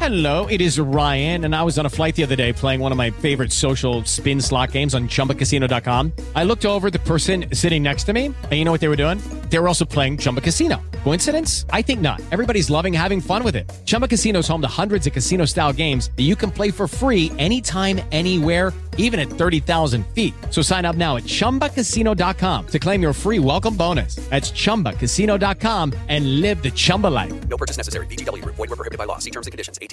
Hello, it is Ryan, and I was on a flight the other day playing one of my favorite social spin slot games on ChumbaCasino.com. I looked over at the person sitting next to me, and you know what they were doing? They were also playing Chumba Casino. Coincidence? I think not. Everybody's loving having fun with it. Chumba Casino is home to hundreds of casino-style games that you can play for free anytime, anywhere, even at 30,000 feet. So sign up now at ChumbaCasino.com to claim your free welcome bonus. That's ChumbaCasino.com and live the Chumba life. No purchase necessary. VGW. Void were prohibited by law. See terms and conditions. 18+.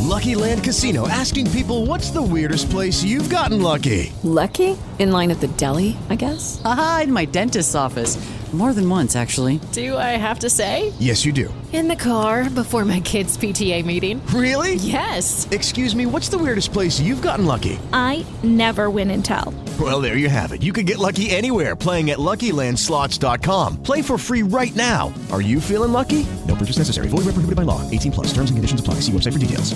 Lucky Land Casino, asking people, what's the weirdest place you've gotten lucky? Lucky? In line at the deli, I guess? Aha, in my dentist's office. More than once, actually. Do I have to say? Yes, you do. In the car before my kids' PTA meeting. Really? Yes. Excuse me, what's the weirdest place you've gotten lucky? I never win and tell. Well, there you have it. You can get lucky anywhere, playing at LuckyLandSlots.com. Play for free right now. Are you feeling lucky? No purchase necessary. Void where prohibited by law. 18+. Terms and conditions apply. See website for details.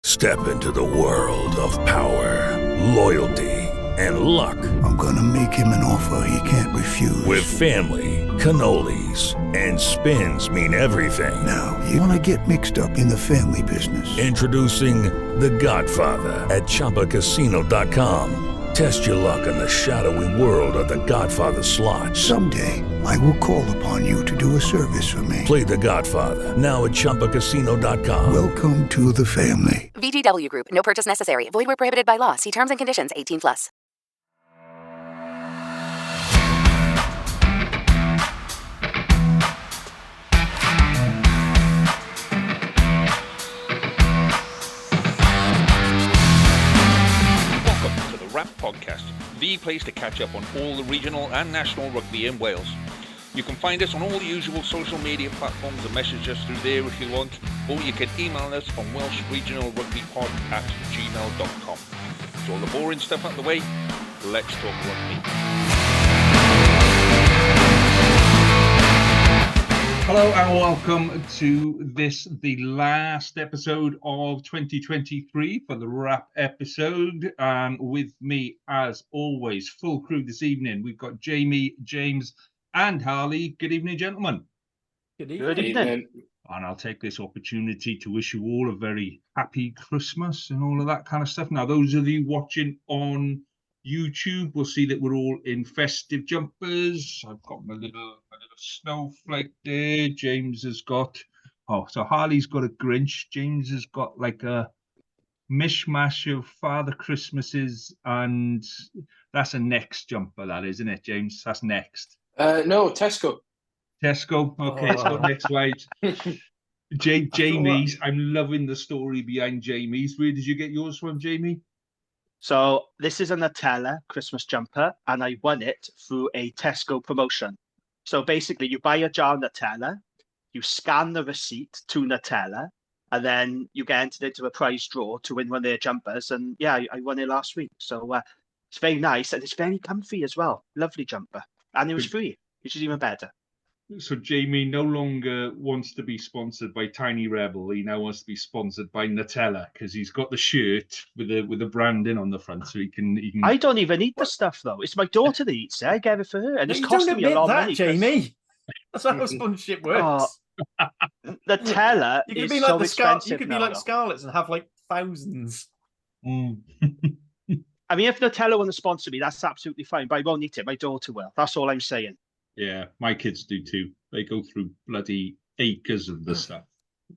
Step into the world of power, loyalty, and luck. I'm gonna make him an offer he can't refuse. With family, cannolis, and spins mean everything. Now, you wanna get mixed up in the family business. Introducing The Godfather at ChumbaCasino.com. Test your luck in the shadowy world of The Godfather slot. Someday, I will call upon you to do a service for me. Play The Godfather, now at ChumbaCasino.com. Welcome to the family. VGW Group. No purchase necessary. Void where prohibited by law. See terms and conditions. 18+. Wrap Podcast, the place to catch up on all the regional and national rugby in Wales. You can find us on all the usual social media platforms and message us through there if you want, or you can email us on welshregionalrugbypod@gmail.com. So all the boring stuff out the way, let's talk rugby. Hello and welcome to this, the last episode of 2023 for the wrap episode. With me, as always, full crew this evening. We've got Jamie, James, and Harley. Good evening, gentlemen. Good evening. And I'll take this opportunity to wish you all a very happy Christmas and all of that kind of stuff. Now, those of you watching on YouTube will see that we're all in festive jumpers. I've got my little snowflake there. James has got, so Harley's got a Grinch. James has got like a mishmash of Father Christmases, and that's a next jumper, that isn't it, James? That's next. No, Tesco. Okay, it's got next right. Jamie's. I'm loving the story behind Jamie's. Where did you get yours from, Jamie? So this is a Nutella Christmas jumper, and I won it through a Tesco promotion. So basically, you buy a jar of Nutella, you scan the receipt to Nutella, and then you get entered into a prize draw to win one of their jumpers. And yeah, I won it last week. So it's very nice, and it's very comfy as well. Lovely jumper. And it was free, which is even better. So Jamie no longer wants to be sponsored by Tiny Rebel. He now wants to be sponsored by Nutella because he's got the shirt with the branding on the front, so he can. I don't even eat the stuff though. It's my daughter that eats it. I gave it for her, and it's costing me a lot of money. Jamie. That's how sponsorship works. Nutella you could is be like so the expensive. You could be like Scarlett's and have like thousands. I mean, if Nutella want to sponsor me, that's absolutely fine. But I won't eat it. My daughter will. That's all I'm saying. Yeah, my kids do too. They go through bloody acres of the stuff.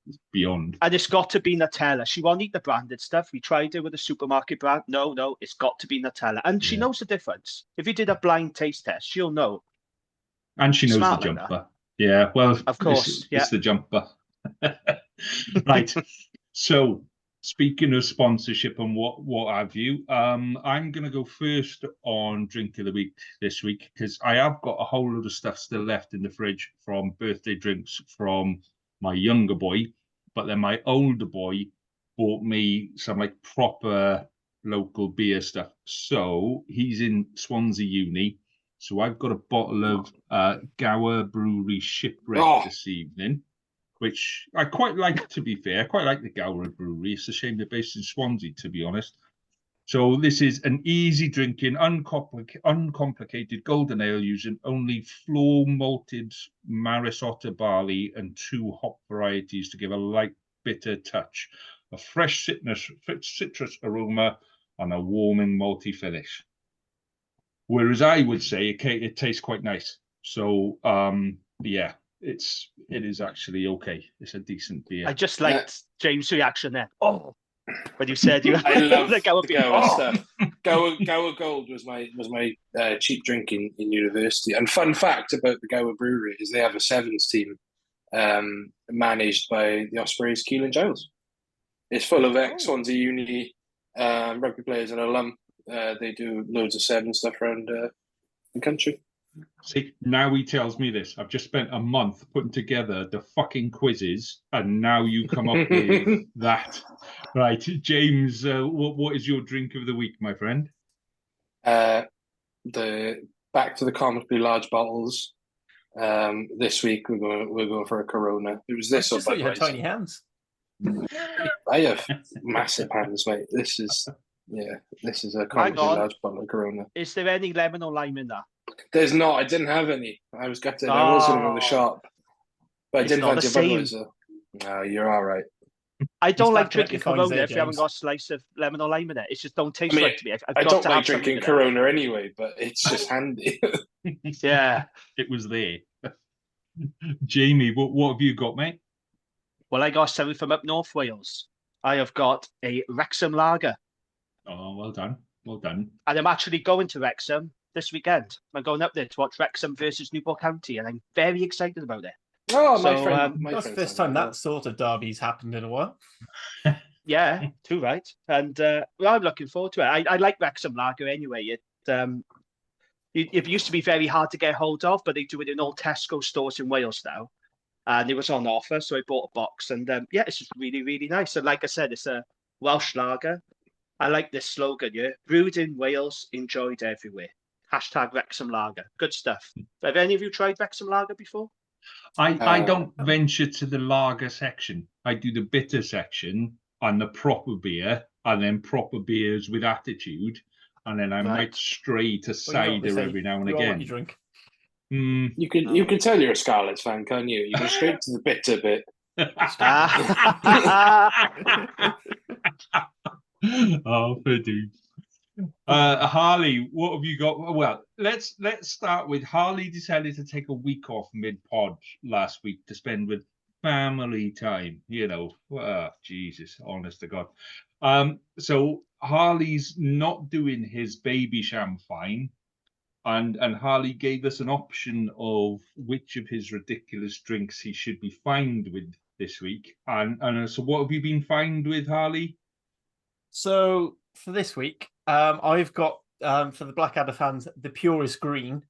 It's beyond. And it's got to be Nutella. She won't eat the branded stuff. We tried it with a supermarket brand. No, it's got to be Nutella. And she knows the difference. If you did a blind taste test, she'll know. And she knows the jumper. Like yeah, well, of course. It's the jumper. Right. So, speaking of sponsorship and what have you, I'm going to go first on Drink of the Week this week because I have got a whole lot of stuff still left in the fridge from birthday drinks from my younger boy, but then my older boy bought me some like proper local beer stuff. So he's in Swansea Uni. So I've got a bottle of Gower Brewery Shipwreck this evening, which I quite like, to be fair. I quite like the Gower Brewery. It's a shame they're based in Swansea, to be honest. So this is an easy drinking, uncomplicated golden ale using only floor malted Maris Otter barley and 2 hop varieties to give a light bitter touch, a fresh citrus aroma, and a warming malty finish. Whereas I would say it tastes quite nice. So yeah, it is actually okay. It's a decent beer. I just liked James' reaction there. Oh, when you said you. I love the Gower stuff. Gower Gold was my cheap drink in university. And fun fact about the Gower Brewery is they have a sevens team managed by the Ospreys Keelan Giles. It's full of ex-Swansea Uni rugby players and alum. They do loads of seven stuff around the country. See, now he tells me this. I've just spent a month putting together the fucking quizzes, and now you come up with that. Right, James, what is your drink of the week, my friend? The back to the comically large bottles. This week we're going for a Corona. It was this or you had tiny hands. I have massive hands, mate. This is a comically large bottle of Corona. Is there any lemon or lime in that? There's not. I didn't have any. I was gutted. I was going to go to the shop, but I didn't fancy Budweiser. No, you're all right. I don't like drinking Corona if you haven't got a slice of lemon or lime in it. It just don't taste right to me. I don't like drinking Corona anyway, but it's just handy. Yeah, it was there. Jamie, what have you got, mate? Well, I got something from up North Wales. I have got a Wrexham lager. Oh, well done. Well done. And I'm actually going to Wrexham this weekend. I'm going up there to watch Wrexham versus Newport County, and I'm very excited about it. Oh, my friend. That's the first time that sort of derby's happened in a while. Yeah, too right. And I'm looking forward to it. I like Wrexham lager anyway. It used to be very hard to get hold of, but they do it in all Tesco stores in Wales now. And it was on offer, so I bought a box. And yeah, it's just really, really nice. And like I said, it's a Welsh lager. I like this slogan here. Brewed in Wales, enjoyed everywhere. # Wrexham lager. Good stuff. Have any of you tried Wrexham lager before? I don't venture to the lager section. I do the bitter section and the proper beer, and then proper beers with attitude. And then I might stray to cider every now and again. You drink. You can tell you're a Scarlets fan, can't you? You go straight to the bitter bit. Oh, fair dues. Harley, what have you got? Well, let's start with Harley decided to take a week off mid-pod last week to spend with family time. You know, Jesus, honest to God. So Harley's not doing his baby sham fine, and Harley gave us an option of which of his ridiculous drinks he should be fined with this week. And so, what have you been fined with, Harley? So for this week, I've got for the Blackadder fans, the purest green.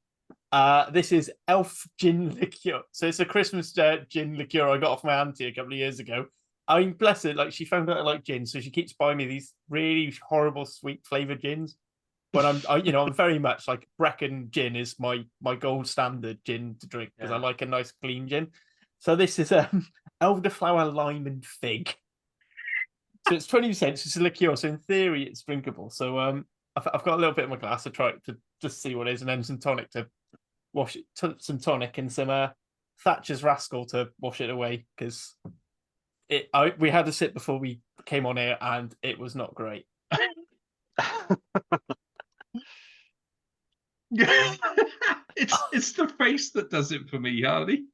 This is ELF gin liqueur. So it's a Christmas gin liqueur I got off my auntie a couple of years ago. I mean, bless her, like she found out I like gin, so she keeps buying me these really horrible sweet flavored gins. But I'm very much like Brecon gin is my gold standard gin to drink because I like a nice clean gin. So this is elderflower, lime, and fig. So it's 20%. It's a liqueur, so in theory it's drinkable. So I've got a little bit in my glass to try to just see what it is, and then some tonic to wash it. Some tonic and some Thatcher's Rascal to wash it away because we had a sip before we came on air and it was not great. It's the face that does it for me, Harley.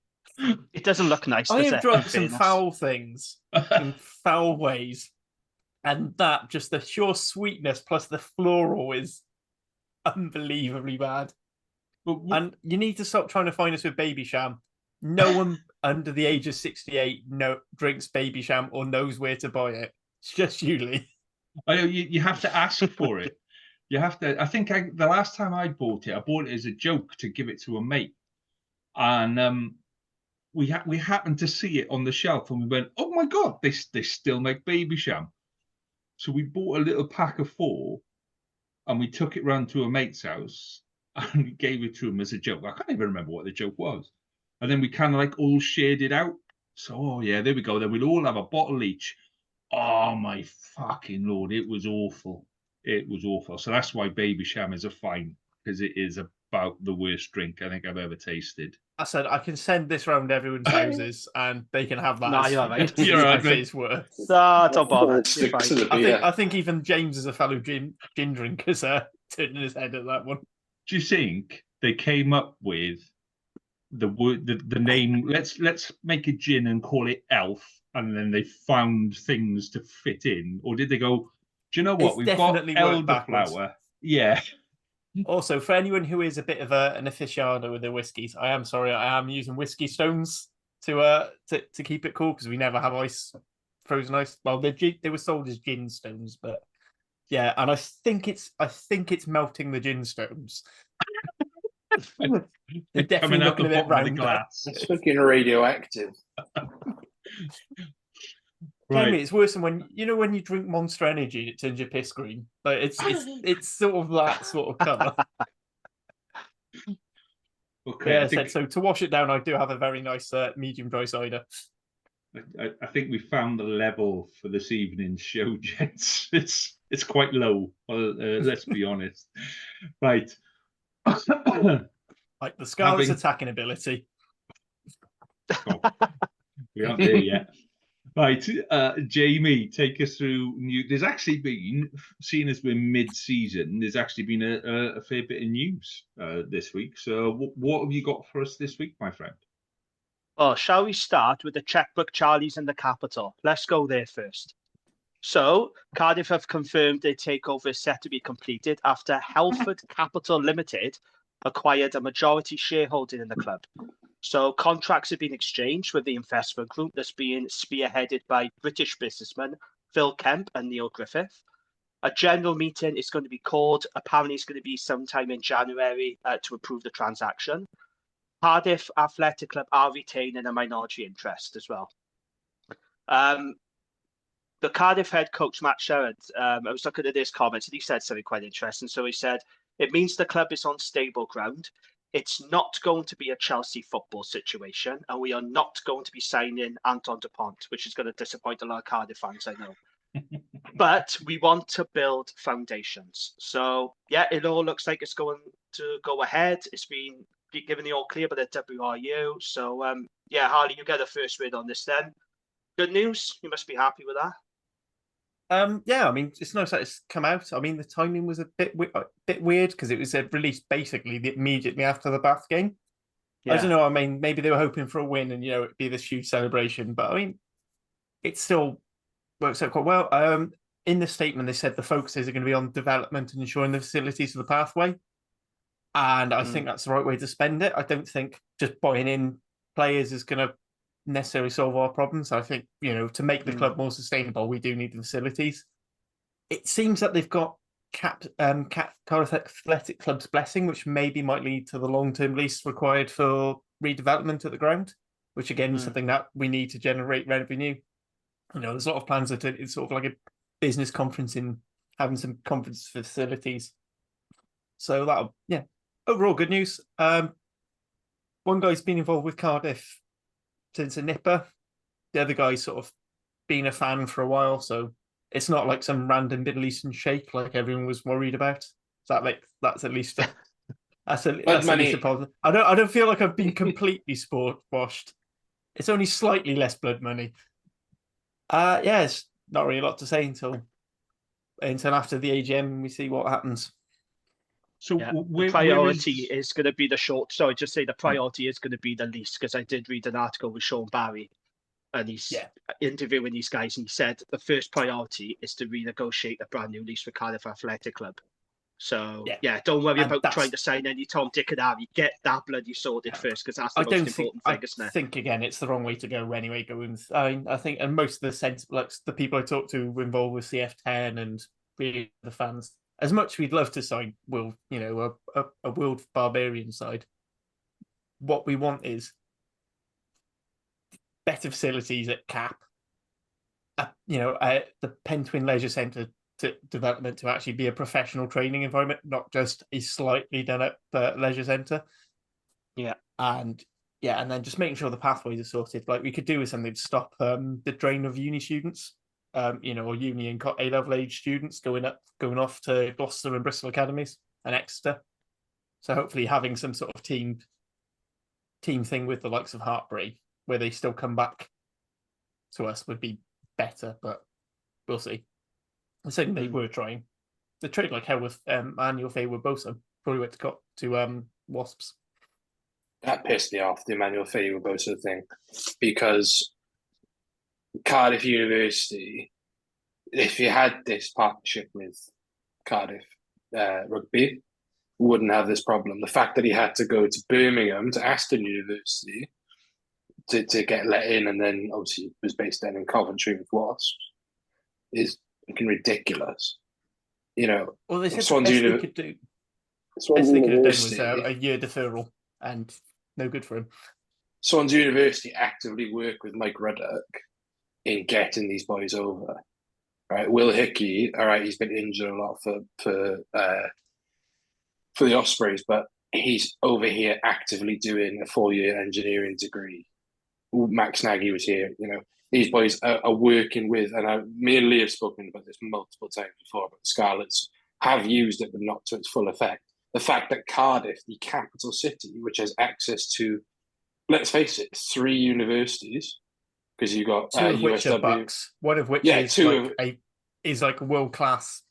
It doesn't look nice. I have drunk some foul things in foul ways, and that just the pure sweetness plus the floral is unbelievably bad. And you need to stop trying to find us with baby sham. No one under the age of 68 drinks baby sham or knows where to buy it. It's just you, Lee. You have to ask for it. You have to. I think the last time I bought it as a joke to give it to a mate, and we happened to see it on the shelf, and we went, "Oh my God, they still make baby sham." So we bought a little pack of 4, and we took it round to a mate's house, and we gave it to him as a joke. I can't even remember what the joke was, and then we kind of like all shared it out. So there we go. Then we'll all have a bottle each. Oh my fucking Lord, it was awful. It was awful. So that's why baby sham is a fine, because it is a about the worst drink I think I've ever tasted. I said I can send this round everyone's houses and they can have that. No, you're all right. You're all right, as mate. it's worth. No, don't bother. Stick You're to fine. the I beer. think even James, as a fellow gin drinker's turning his head at that one. Do you think they came up with the word, the name? Let's make a gin and call it Elf, and then they found things to fit in, or did they go? Do you know what? It's We've got definitely worked backwards. elderflower. Yeah. Also, for anyone who is a bit of an aficionado with their whiskies, I am sorry, I am using whiskey stones to keep it cool because we never have frozen ice. Well, they were sold as gin stones, but yeah, and I think it's melting the gin stones. They're definitely Coming out looking the a bit bottom of the round. glass. It's looking radioactive. Right. It's worse than when you drink Monster Energy and it turns your piss green. Like it's sort of that sort of colour. Okay, Yeah, so to wash it down, I do have a very nice medium dry cider. I think we found the level for this evening's show, gents. It's quite low. Let's be honest. Right. Like the Scarlet's attacking ability. Oh, we aren't there yet. Right, Jamie, take us through. There's actually been, seeing as we're mid-season, there's actually been a fair bit of news this week. So, what have you got for us this week, my friend? Oh, shall we start with the checkbook Charlies in the capital? Let's go there first. So, Cardiff have confirmed their takeover is set to be completed after Helford Capital Limited acquired a majority shareholding in the club. So contracts have been exchanged with the investment group that's being spearheaded by British businessmen Phil Kemp and Neil Griffith. A general meeting is going to be called. Apparently, it's going to be sometime in January to approve the transaction. Cardiff Athletic Club are retaining a minority interest as well. The Cardiff head coach, Matt Sherrod, I was looking at his comments and he said something quite interesting. So he said, it means the club is on stable ground. It's not going to be a Chelsea football situation, and we are not going to be signing Anton Dupont, which is going to disappoint a lot of Cardiff fans, I know. But we want to build foundations. So, yeah, it all looks like it's going to go ahead. It's been given the all clear by the WRU. So, yeah, Harley, you get the first word on this then. Good news. You must be happy with that. Yeah, I mean, it's nice that it's come out. I mean, the timing was a bit weird because it was released basically immediately after the Bath game. Yeah. I don't know. I mean, maybe they were hoping for a win and it'd be this huge celebration, but I mean, it still works out quite well. In the statement, they said the focuses are going to be on development and ensuring the facilities for the pathway, and I think that's the right way to spend it. I don't think just buying in players is going to necessarily solve our problems. I think, to make the club more sustainable, we do need the facilities. It seems that they've got Cardiff Athletic Club's blessing, which maybe might lead to the long-term lease required for redevelopment at the ground, which again is something that we need to generate revenue. There's a lot of plans that it's sort of like a business conference in having some conference facilities. So that'll, overall good news. One guy's been involved with Cardiff since a nipper. The other guy's sort of been a fan for a while, so it's not like some random Middle Eastern sheikh like everyone was worried about. That's at least at least a positive. I don't feel like I've been completely sport washed. It's only slightly less blood money. It's not really a lot to say until after the AGM and we see what happens. So the priority is going to be the priority is going to be the lease, because I did read an article with Sean Barry and he's interviewing these guys and he said the first priority is to renegotiate a brand new lease for Cardiff Athletic Club. So don't worry about trying to sign any Tom, Dick and Harry. Get that bloody sorted first, because that's the most important thing, isn't it? I think again it's the wrong way to go anyway. I think, and most of the people I talk to involved with CF10 and really the fans, as much as we'd love to sign a World Barbarian side, what we want is better facilities at CAP, the Pentwyn Leisure Centre development to actually be a professional training environment, not just a slightly done up leisure centre. And then just making sure the pathways are sorted. Like we could do with something to stop the drain of uni students. Or uni and A-level age students going off to Gloucester and Bristol academies and Exeter. So hopefully having some sort of team thing with the likes of Hartbury, where they still come back to us, would be better, but we'll see. I think they were trying. They tried like hell with Manuel Faye-Bosa. Probably went to Wasps. That pissed me off, the Emmanuel Faye-Bosa thing, because Cardiff University, if you had this partnership with Cardiff Rugby, wouldn't have this problem. The fact that he had to go to Birmingham, to Aston University, to get let in, and then obviously was based down in Coventry with Wasps, is fucking ridiculous. You know, well, they said the best they could do. Best they could have done was a year deferral, and no good for him. Swans University actively work with Mike Ruddock in getting these boys over. Right, Will Hickey, all right, he's been injured a lot for the Ospreys, but he's over here actively doing a 4-year engineering degree. Max Nagy was here. You know, these boys are working with, and me and Lee have spoken about this multiple times before, but the Scarlets have used it, but not to its full effect. The fact that Cardiff, the capital city, which has access to, let's face it, 3 universities, because you've got 2 of which USW. are Bucks, one of which is like a world class.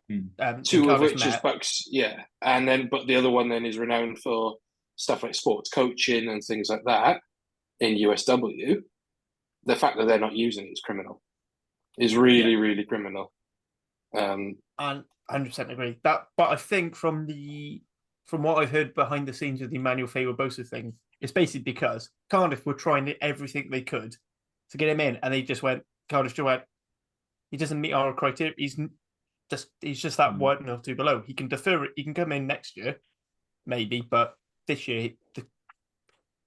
2 of which is Bucks, yeah, and then but the other one then is renowned for stuff like sports coaching and things like that in USW. The fact that they're not using it is criminal. Is really criminal. And 100% agree that, but I think from what I've heard behind the scenes of the Emmanuel Faye-Bosa thing, it's basically because Cardiff were trying everything they could to get him in, and they just went. Cardiff just went. He doesn't meet our criteria. He's just that 1 or 2 below. He can defer it. He can come in next year, maybe, but this year,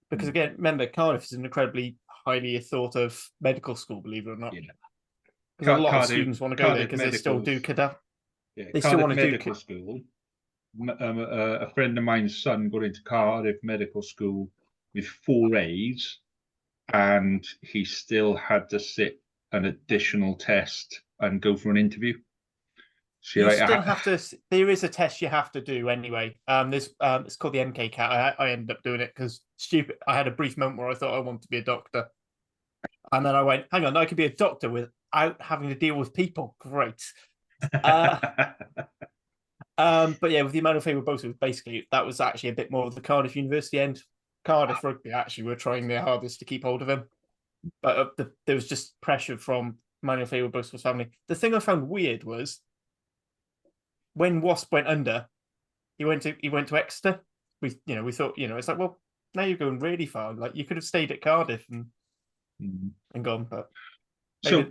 because again, remember, Cardiff is an incredibly highly thought of medical school, believe it or not. Because a lot of students want to go there because they still do cadaver. Yeah, they Cardiff still want to medical school. A friend of mine's son got into Cardiff Medical School with 4 A's, and he still had to sit an additional test and go for an interview. So you still have to. There is a test you have to do anyway. It's called the MK-CAT. I ended up doing it because stupid. I had a brief moment where I thought I wanted to be a doctor, and then I went, "Hang on, I could be a doctor without having to deal with people." Great. But yeah, with the Emmanuel Faye-Bosa, basically that was actually a bit more of the Cardiff University end. Cardiff Rugby actually were trying their hardest to keep hold of him, but there was just pressure from Emmanuel Faye-Bosa's family. The thing I found weird was when Wasp went under, he went to Exeter. We thought, it's like, well, now you're going really far. Like you could have stayed at Cardiff and gone, but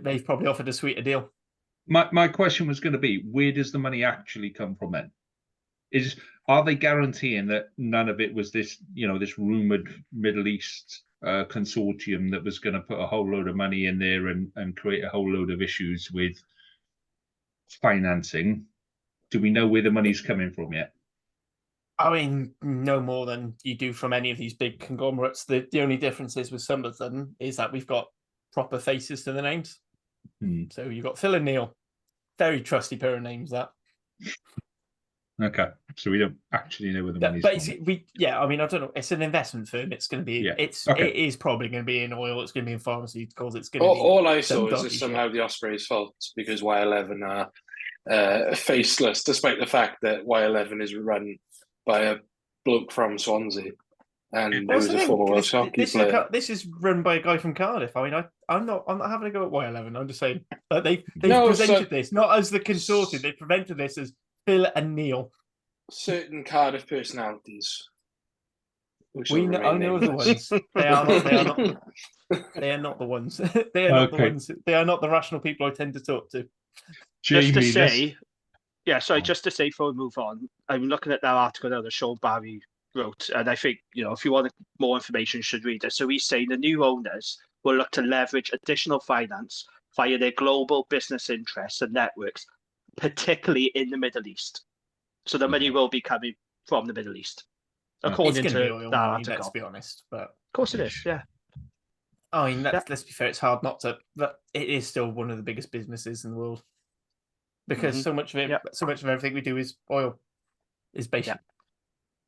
they've probably offered a sweeter deal. My question was going to be, where does the money actually come from then? Are they guaranteeing that none of it was this rumored Middle East consortium that was going to put a whole load of money in there and create a whole load of issues with financing? Do we know where the money's coming from yet? I mean, no more than you do from any of these big conglomerates. The only difference is with some of them is that we've got proper faces to the names. So you've got Phil and Neil, very trusty pair of names. That okay, so we don't actually know where the money's from. I mean, I don't know. It's an investment firm. It's going to be. It is probably going to be in oil. It's going to be in pharmaceuticals. It's going to be. All I saw is it's somehow the Ospreys' fault because Y11 are faceless, despite the fact that Y11 is run by a bloke from Swansea. And there was a former Welsh hockey player. This is run by a guy from Cardiff. I mean, I'm not having a go at Y11. I'm just saying they presented this not as the consortium. They presented this as Phil and Neil. Certain Cardiff personalities. I know the ones. They are not. They are not the ones. They are not the ones. They are not the rational people I tend to talk to. Just to say before we move on, I'm looking at that article now that Sean Barry wrote, and I think if you want more information, you should read it. So he's saying the new owners will look to leverage additional finance via their global business interests and networks, particularly in the Middle East. So the money will be coming from the Middle East, according to that article. Let's be honest, but of course it is. Yeah. I mean, let's be fair. It's hard not to. But it is still one of the biggest businesses in the world because so much of everything we do is oil, is basically.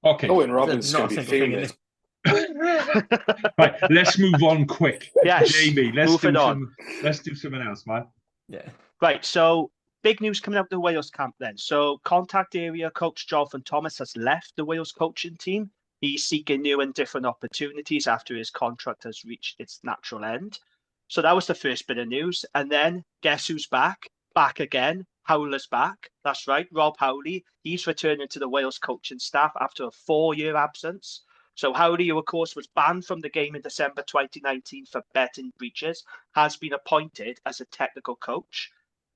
Okay. Owen Robbins Not going a to be single thing in fuming. this. Right, let's move on quick. Yes, Jamie, moving on. Let's do something else, man. Yeah. Right, so big news coming out of the Wales camp then. So contact area coach Jonathan Thomas has left the Wales coaching team. He's seeking new and different opportunities after his contract has reached its natural end. So that was the first bit of news. And then guess who's back? Back again. Howler's back. That's right, Rob Howley. He's returning to the Wales coaching staff after a 4-year absence. So Howley, who of course was banned from the game in December 2019 for betting breaches, has been appointed as a technical coach.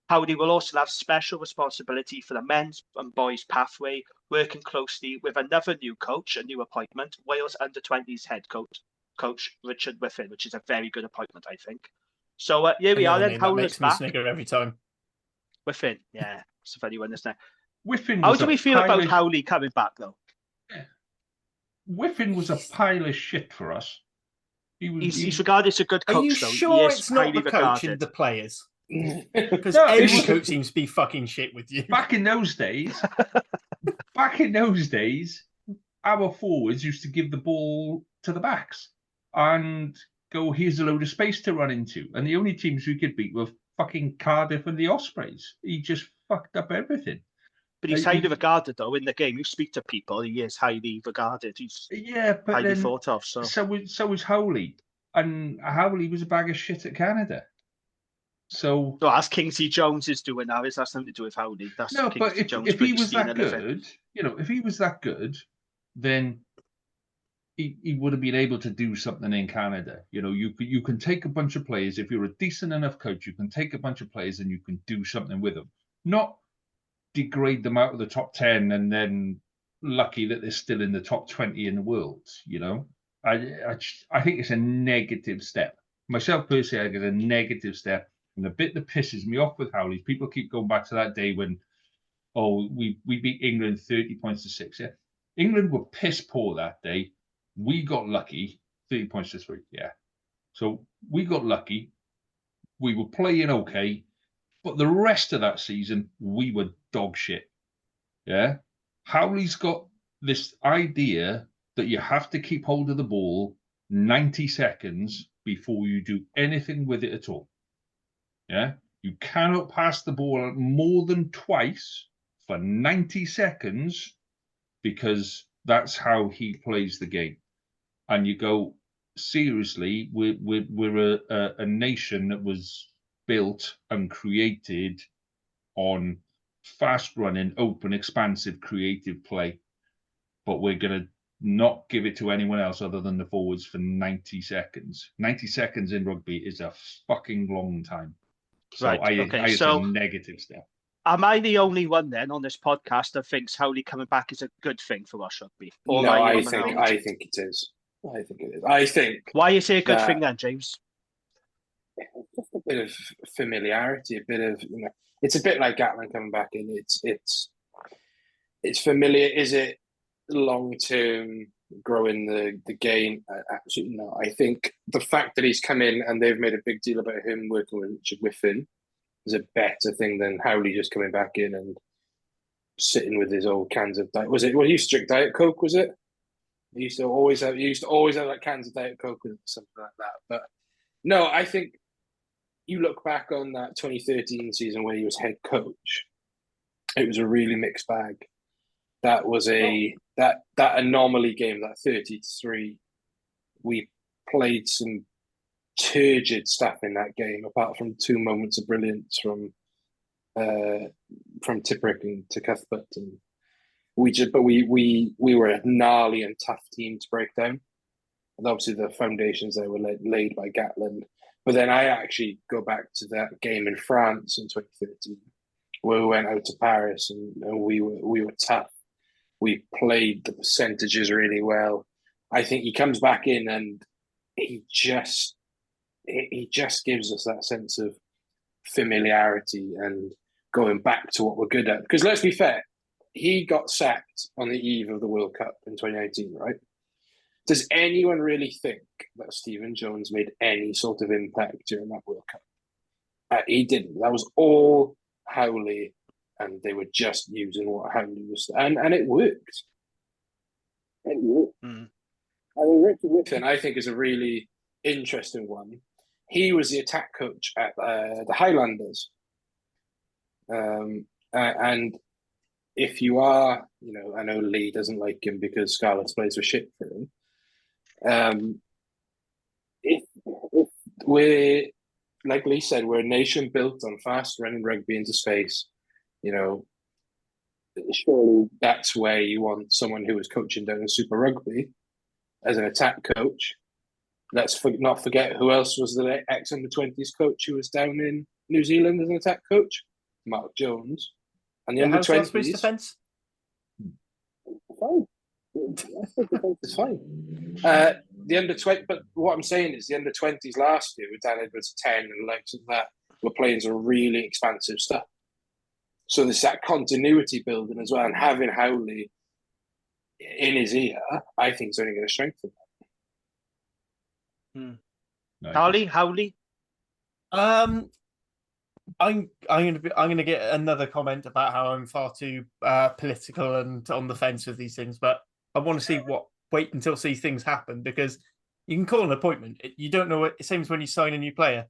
Howley will also have special responsibility for the men's and boys pathway, working closely with another new coach, a new appointment, Wales under-20s head coach Richard Whiffen, which is a very good appointment, I think. So here we are then. Howler's back. Snigger every time. Whiffen, yeah, it's a funny one, isn't it? Whiffen. How do we feel about Howley coming back, though? Whiffen was a pile of shit for us. He's regarded as a good coach. Are you though. sure it's not the coach and the players? Because every coach seems to be fucking shit with you. Back in those days, our forwards used to give the ball to the backs and go, here's a load of space to run into. And the only teams we could beat were fucking Cardiff and the Ospreys. He just fucked up everything. But he's highly regarded, though, in the game. You speak to people, he is highly regarded. He's but highly then, thought of. So was Howley. And Howley was a bag of shit at Canada. So as Kingsley Jones is doing now, is that something to do with Howley? That's no, Kingsley but Jones if he was that living. good, if he was that good, then he would have been able to do something in Canada. You can take a bunch of players. If you're a decent enough coach, you can take a bunch of players and you can do something with them. Not degrade them out of the top 10 and then lucky that they're still in the top 20 in the world. I think it's a negative step. Myself personally, I think it's a negative step. And the bit that pisses me off with Howley, people keep going back to that day when, we beat England 30 points to 6. Yeah, England were piss poor that day. We got lucky, 30 points to 3. Yeah, so we got lucky. We were playing okay, but the rest of that season we were dog shit. Yeah, Howley's got this idea that you have to keep hold of the ball 90 seconds before you do anything with it at all. Yeah, you cannot pass the ball more than twice for 90 seconds because that's how he plays the game. And you go, seriously, we're a nation that was built and created on fast running, open, expansive, creative play. But we're going to not give it to anyone else other than the forwards for 90 seconds. 90 seconds in rugby is a fucking long time. So right. It's a negative step. Am I the only one then on this podcast that thinks Howley coming back is a good thing for Welsh rugby? No, I think it is. I think it is. I think. Why is it a good thing then, James? Just a bit of familiarity, a bit of it's a bit like Gatlin coming back in. It's familiar. Is it long term growing the game? Absolutely not. I think the fact that he's come in and they've made a big deal about him working with Richard Whiffen is a better thing than Howley just coming back in and sitting with his old cans of diet. He used to drink Diet Coke, was it? He used to always have like cans of Diet Coke and something like that. But no, I think you look back on that 2013 season where he was head coach, it was a really mixed bag. That was that anomaly game, that 30-3. We played some turgid stuff in that game, apart from 2 moments of brilliance from Tipuric and to Cuthbert, and we were a gnarly and tough team to break down. And obviously the foundations there were laid by Gatland. But then I actually go back to that game in France in 2013, where we went out to Paris and we were tough. We played the percentages really well. I think he comes back in and he just gives us that sense of familiarity and going back to what we're good at. Because let's be fair, he got sacked on the eve of the World Cup in 2019, right? Does anyone really think that Stephen Jones made any sort of impact during that World Cup? He didn't. That was all Howley, and they were just using what Howley was, and it worked. And Richard Whitton, I think, is a really interesting one. He was the attack coach at the Highlanders. And if you are, I know Lee doesn't like him because Scarlets plays for shit for him. If we're, like Lee said, we're a nation built on fast running rugby into space, surely that's where you want someone who is coaching down in Super Rugby as an attack coach. Let's not forget who else was the ex-under-20s coach who was down in New Zealand as an attack coach, Mark Jones. And the under-20s defence? Fine. It's fine. The under-20, but what I'm saying is the under-20s last year with Dan Edwards 10 and the likes of that were playing some really expansive stuff. So there's that continuity building as well, and having Howley in his ear, I think, is only going to strengthen that. Howley. I'm gonna get another comment about how I'm far too political and on the fence with these things, but I want to wait until see things happen, because you can call an appointment. You don't know it seems when you sign a new player.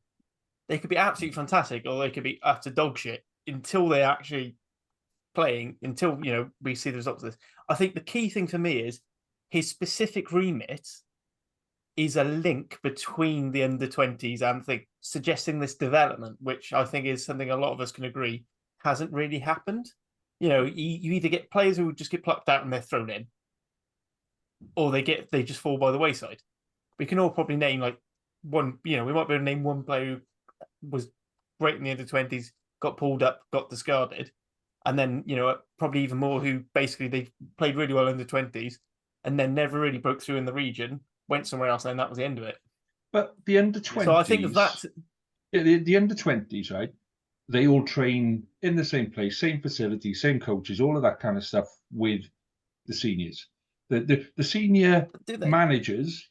They could be absolutely fantastic or they could be utter dog shit until they're actually playing, until we see the results of this. I think the key thing for me is his specific remit is a link between the under-20s and suggesting this development, which I think is something a lot of us can agree hasn't really happened. You either get players who just get plucked out and they're thrown in, or they just fall by the wayside. We can all probably name one, we might be able to name one player who was great in the under-20s, got pulled up, got discarded, and then, probably even more who basically they played really well in the 20s and then never really broke through in the region, went somewhere else, and that was the end of it. But the under-20s... So I think that's... The under-20s, right? They all train in the same place, same facility, same coaches, all of that kind of stuff with the seniors. The senior managers,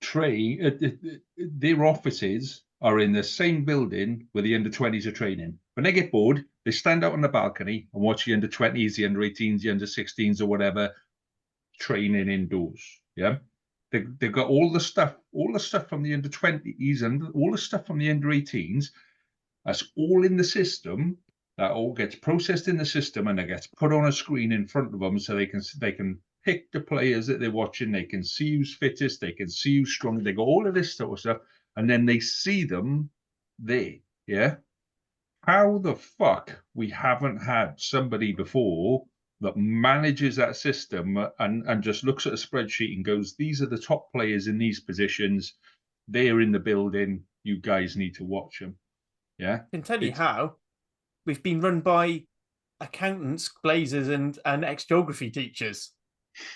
train... their offices are in the same building where the under-20s are training. When they get bored, they stand out on the balcony and watch the under-20s, the under-18s, the under-16s or whatever, training indoors, They've got all the stuff from the under-20s and all the stuff from the under-18s. That's all in the system. That all gets processed in the system and it gets put on a screen in front of them, so they can pick the players that they're watching. They can see who's fittest. They can see who's strong. They got all of this sort of stuff, and then they see them there. How the fuck we haven't had somebody before that manages that system and just looks at a spreadsheet and goes, these are the top players in these positions. They're in the building. You guys need to watch them. I can tell you how. We've been run by accountants, glazers, and ex-geography teachers.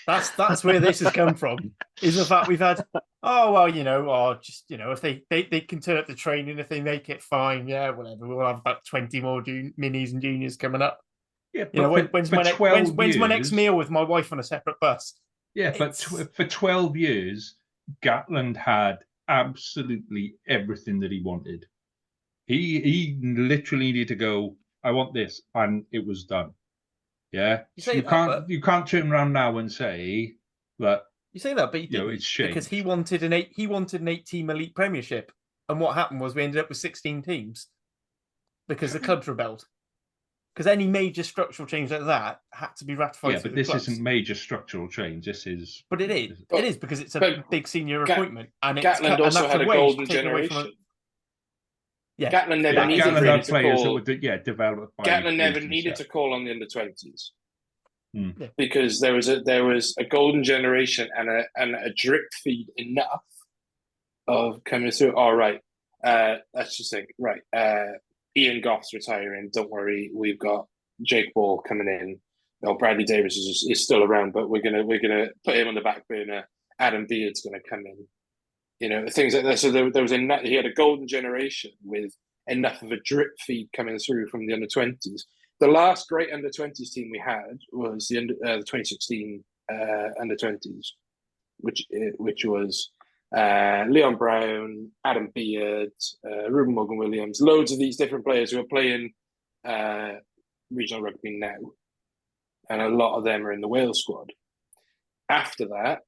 That's where this has come from. Is the fact we've had, if they can turn up the training, if they make it, fine, whatever. We'll have about 20 more minis and juniors coming up. When's my next meal with my wife on a separate bus? For 12 years, Gatland had absolutely everything that he wanted. He literally needed to go, I want this, and it was done. You can't turn around now and say that. You say that, but it's shame because he wanted an 8-team elite premiership, and what happened was we ended up with 16 teams because the clubs rebelled. Because any major structural change like that had to be ratified. Yeah, but this isn't major structural change. This is. But it is. It is because it's a big senior appointment, and Gatland also had a golden generation. Gatland never needed to call. Developed. Gatland never needed to call on the under-20s because there was a golden generation and a drip feed enough of coming through. All right, let's just think. Right. Ian Goff's retiring. Don't worry, we've got Jake Ball coming in. No, Bradley Davis is still around, but we're gonna put him on the back burner. Adam Beard's gonna come in. Things like that. So there was he had a golden generation with enough of a drip feed coming through from the under-20s. The last great under-20s team we had was the 2016 under-20s, which was Leon Brown, Adam Beard, Ruben Morgan-Williams, loads of these different players who are playing regional rugby now. And a lot of them are in the Wales squad. After that,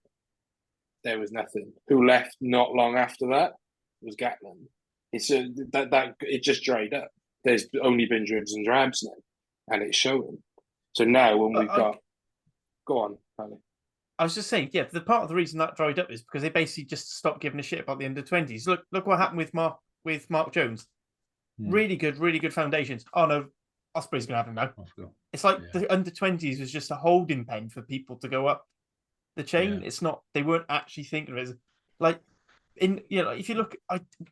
there was nothing. Who left not long after that was Gatland. It's that it just dried up. There's only been dribs and drabs now, and it's showing. So now when we've got, go on, Harley. I was just saying, yeah, the part of the reason that dried up is because they basically just stopped giving a shit about the under-20s. Look what happened with Mark Jones. Really good foundations. Oh no, Osprey's gonna have him now. It's like the under-20s was just a holding pen for people to go up the chain. It's not. They weren't actually thinking of it as like if you look,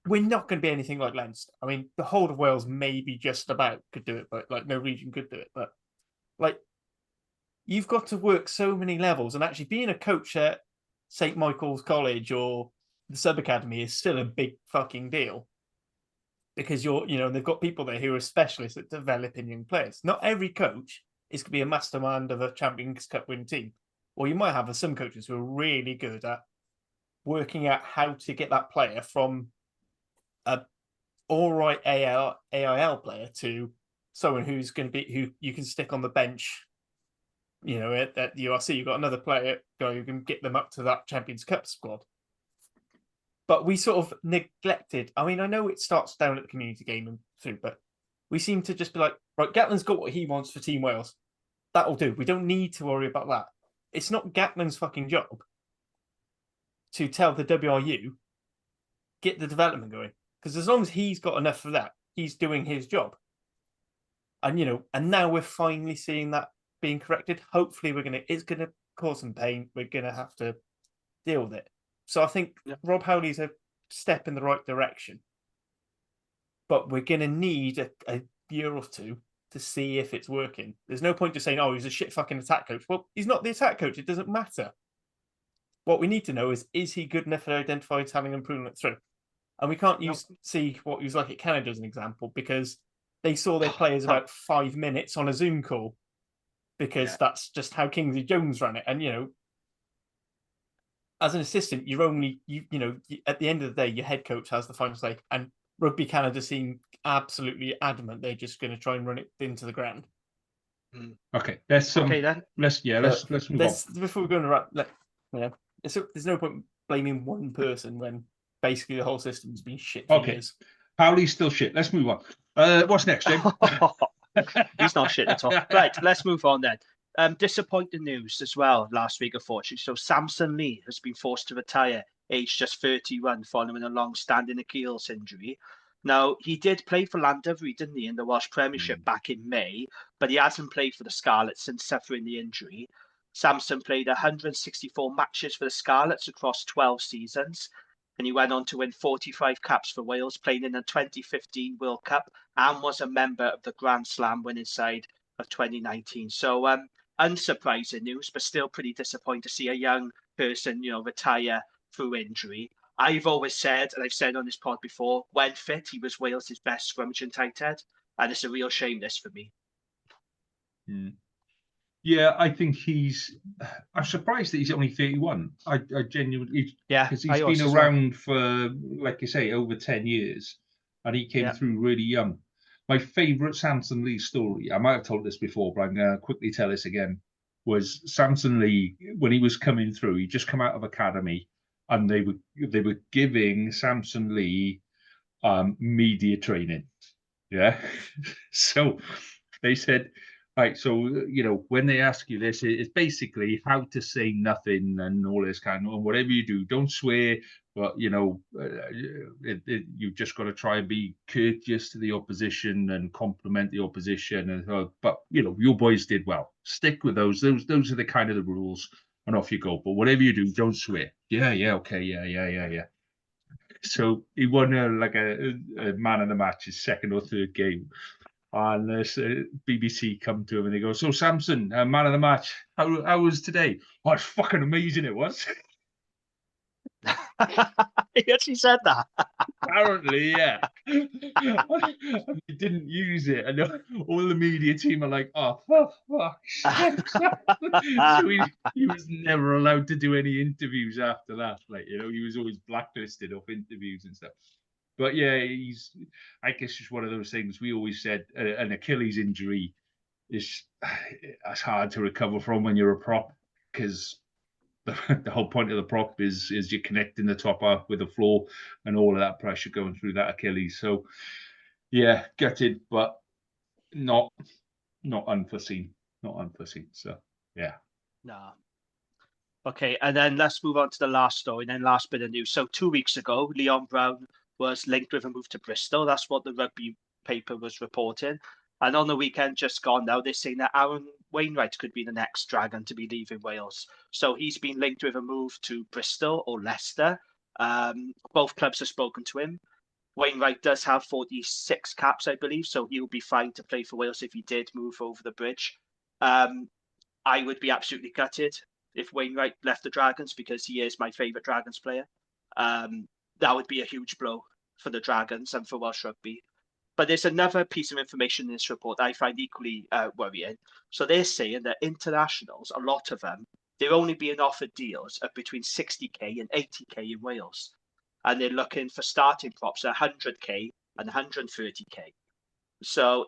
we're not going to be anything like Leinster. I mean, the whole of Wales maybe just about could do it, but like no region could do it. But like, you've got to work so many levels, and actually being a coach at St. Michael's College or the Sub Academy is still a big fucking deal, because they've got people there who are specialists at developing young players. Not every coach is going to be a mastermind of a Champions Cup winning team, or you might have some coaches who are really good at working out how to get that player from a all right AIL player to someone who you can stick on the bench. At URC, you've got another player guy who can get them up to that Champions Cup squad. But we sort of neglected. I mean, I know it starts down at the community game and through, but we seem to just be like, right, Gatland's got what he wants for Team Wales. That'll do. We don't need to worry about that. It's not Gatland's fucking job to tell the WRU, get the development going. Because as long as he's got enough for that, he's doing his job. And, and now we're finally seeing that being corrected. Hopefully it's going to cause some pain. We're going to have to deal with it. So I think Rob Howley's a step in the right direction. But we're going to need a year or two to see if it's working. There's no point just saying, oh, he's a shit fucking attack coach. Well, he's not the attack coach. It doesn't matter. What we need to know is he good enough at identifying talent and pulling it through? And we can't see what he was like at Canada as an example, because they saw their players about 5 minutes on a Zoom call, because that's just how Kingsley Jones ran it. And, as an assistant, you're only, at the end of the day, your head coach has the final say. And Rugby Canada seem absolutely adamant they're just going to try and run it into the ground. Okay, let's move on. Before we go on a wrap, there's no point blaming one person when basically the whole system's been shit for years. Howley's still shit. Let's move on. What's next, Jim? He's not shit at all. Right, let's move on then. Disappointing news as well last week, unfortunately. So Samson Lee has been forced to retire, aged just 31, following a long-standing Achilles injury. Now, he did play for Llandovery, didn't he, in the Welsh Premiership back in May, but he hasn't played for the Scarlets since suffering the injury. Samson played 164 matches for the Scarlets across 12 seasons, and he went on to win 45 caps for Wales, playing in the 2015 World Cup, and was a member of the Grand Slam winning side of 2019. So unsurprising news, but still pretty disappointing to see a young person, retire through injury. I've always said, and I've said on this pod before, when fit, he was Wales' best scrummaging tight head, and it's a real shame this for me. Yeah, I think I'm surprised that he's only 31. I genuinely, because he's been around for, like you say, over 10 years, and he came through really young. My favourite Samson Lee story, I might have told this before, but I'm going to quickly tell this again, was Samson Lee, when he was coming through, he'd just come out of academy, and they were giving Samson Lee media training. Yeah. So they said, right, so, when they ask you this, it's basically how to say nothing and all this kind of, whatever you do, don't swear, but, you've just got to try and be courteous to the opposition and compliment the opposition. And but, your boys did well. Stick with those. Those are the kind of the rules, and off you go. But whatever you do, don't swear. Yeah, okay, yeah. So he won a man of the match, his second or third game. And BBC come to him and they go, so Samson, man of the match, how was today? Oh, it's fucking amazing it was. He actually said that. Apparently, yeah. He didn't use it. And all the media team are like, oh, fuck. So he was never allowed to do any interviews after that. He was always blacklisted off interviews and stuff. But yeah, I guess it's one of those things we always said, an Achilles injury is hard to recover from when you're a prop, because the whole point of the prop is you're connecting the top up with the floor and all of that pressure going through that Achilles. So yeah, gutted, but not unforeseen. Not unforeseen. So yeah. No. Okay, and then let's move on to the last story, and then last bit of news. So 2 weeks ago, Leon Brown was linked with a move to Bristol. That's what the rugby paper was reporting. And on the weekend just gone now, they're saying that Aaron Wainwright could be the next Dragon to be leaving Wales. So he's been linked with a move to Bristol or Leicester. Both clubs have spoken to him. Wainwright does have 46 caps, I believe, so he'll be fine to play for Wales if he did move over the bridge. I would be absolutely gutted if Wainwright left the Dragons, because he is my favourite Dragons player. That would be a huge blow for the Dragons and for Welsh rugby. But there's another piece of information in this report that I find equally worrying. So they're saying that internationals, a lot of them, they're only being offered deals of between 60k and 80k in Wales. And they're looking for starting props at 100k and 130k. So,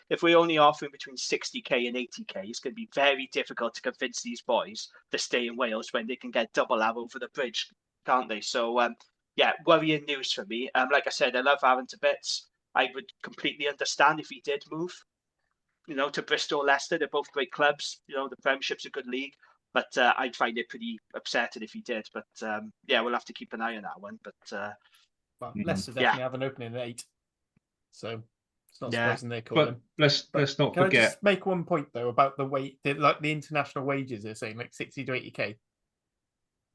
if we're only offering between 60k and 80k, it's going to be very difficult to convince these boys to stay in Wales when they can get double that over the bridge, can't they? So, worrying news for me. Like I said, I love Aaron to bits. I would completely understand if he did move, to Bristol or Leicester. They're both great clubs. The Premiership's a good league. But I'd find it pretty upsetting if he did. But we'll have to keep an eye on that one. But Leicester definitely have an opening at 8. So it's not surprising they call him. Let's not can forget. I just make one point though about the international wages? They're saying like 60 to 80k.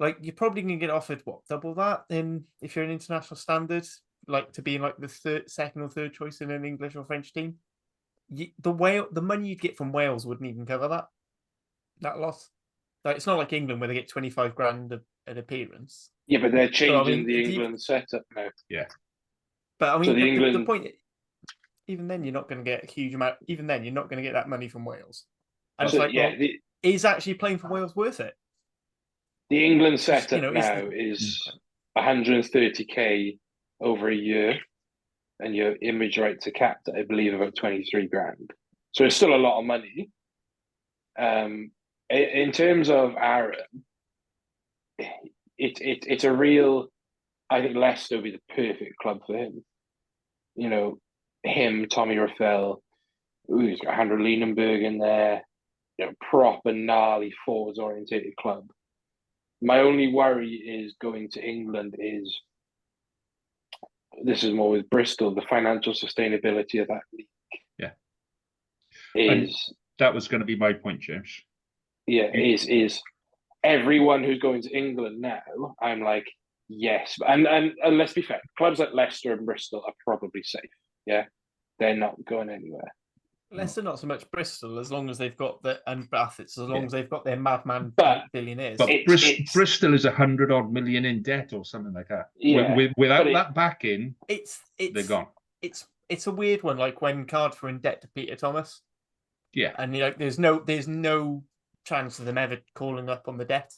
Like you're probably going to get offered double that if you're an international standard, like to be in like the second or third choice in an English or French team. The money you'd get from Wales wouldn't even cover that loss. Like, it's not like England where they get 25 grand an appearance. Yeah, but they're changing the England setup now. Yeah. But I mean, so the point, even then, you're not going to get a huge amount. Even then, you're not going to get that money from Wales. And it's like, is actually playing for Wales worth it? The England setup now is 130k over a year, and your image rights are capped at, I believe, about 23 grand. So it's still a lot of money. In terms of Aaron, it's a real. I think Leicester would be the perfect club for him. Him, Tommy Raffel, he's got Andrew Lienenberg in there. Proper gnarly forwards orientated club. My only worry is going to England is. This is more with Bristol, the financial sustainability of that league. Yeah, that was going to be my point, James. Yeah, is everyone who's going to England now, I'm like, yes. And let's be fair, clubs like Leicester and Bristol are probably safe. Yeah, they're not going anywhere. Leicester not so much. Bristol, as long as they've got and Bath, it's as long as they've got their madman billionaires. But Bristol is 100-odd million in debt or something like that. Yeah, without that backing, they're gone. It's a weird one, like when Cardiff were in debt to Peter Thomas. Yeah, and there's no chance of them ever calling up on the debt.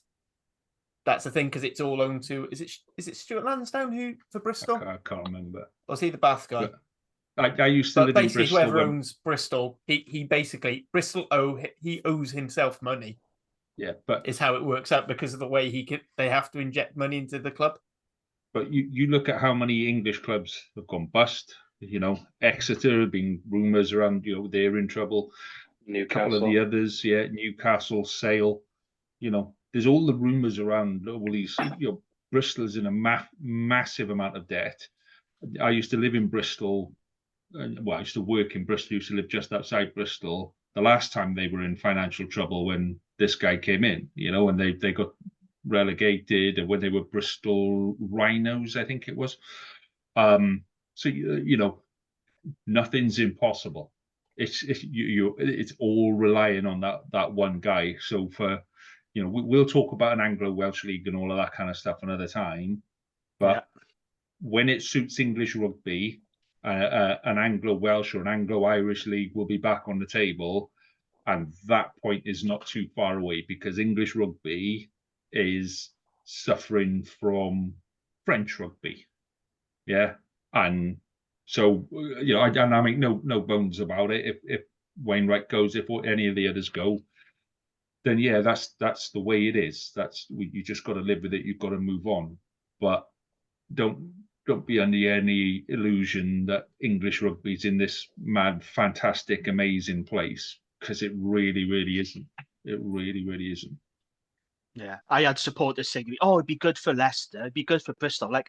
That's the thing, because it's all owned to. Is it Stuart Lansdowne who for Bristol? I can't remember. Or was he the Bath guy? I used to live in Bristol. Whoever owns Bristol, he basically he owes himself money. Yeah, but is how it works out because of the way they have to inject money into the club. But you look at how many English clubs have gone bust. Exeter have been rumours around. They're in trouble. Newcastle. A couple of the others, Newcastle, Sale. There's all the rumours around all these. Bristol's in a massive amount of debt. I used to live in Bristol. I used to work in Bristol. Used to live just outside Bristol. The last time they were in financial trouble when this guy came in, and they got relegated, and when they were Bristol Rhinos, I think it was. So nothing's impossible. It's all relying on that one guy. So we'll talk about an Anglo-Welsh league and all of that kind of stuff another time. But when it suits English rugby, an Anglo-Welsh or an Anglo-Irish league will be back on the table, and that point is not too far away because English rugby is suffering from French rugby. Yeah, and so I make no bones about it. If Wainwright goes, if any of the others go, then yeah, that's the way it is. You just got to live with it. You've got to move on, but don't be under any illusion that English rugby's in this mad, fantastic, amazing place, because it really, really isn't. It really, really isn't. Yeah, I had supporters saying, "Oh, it'd be good for Leicester. It'd be good for Bristol." Like,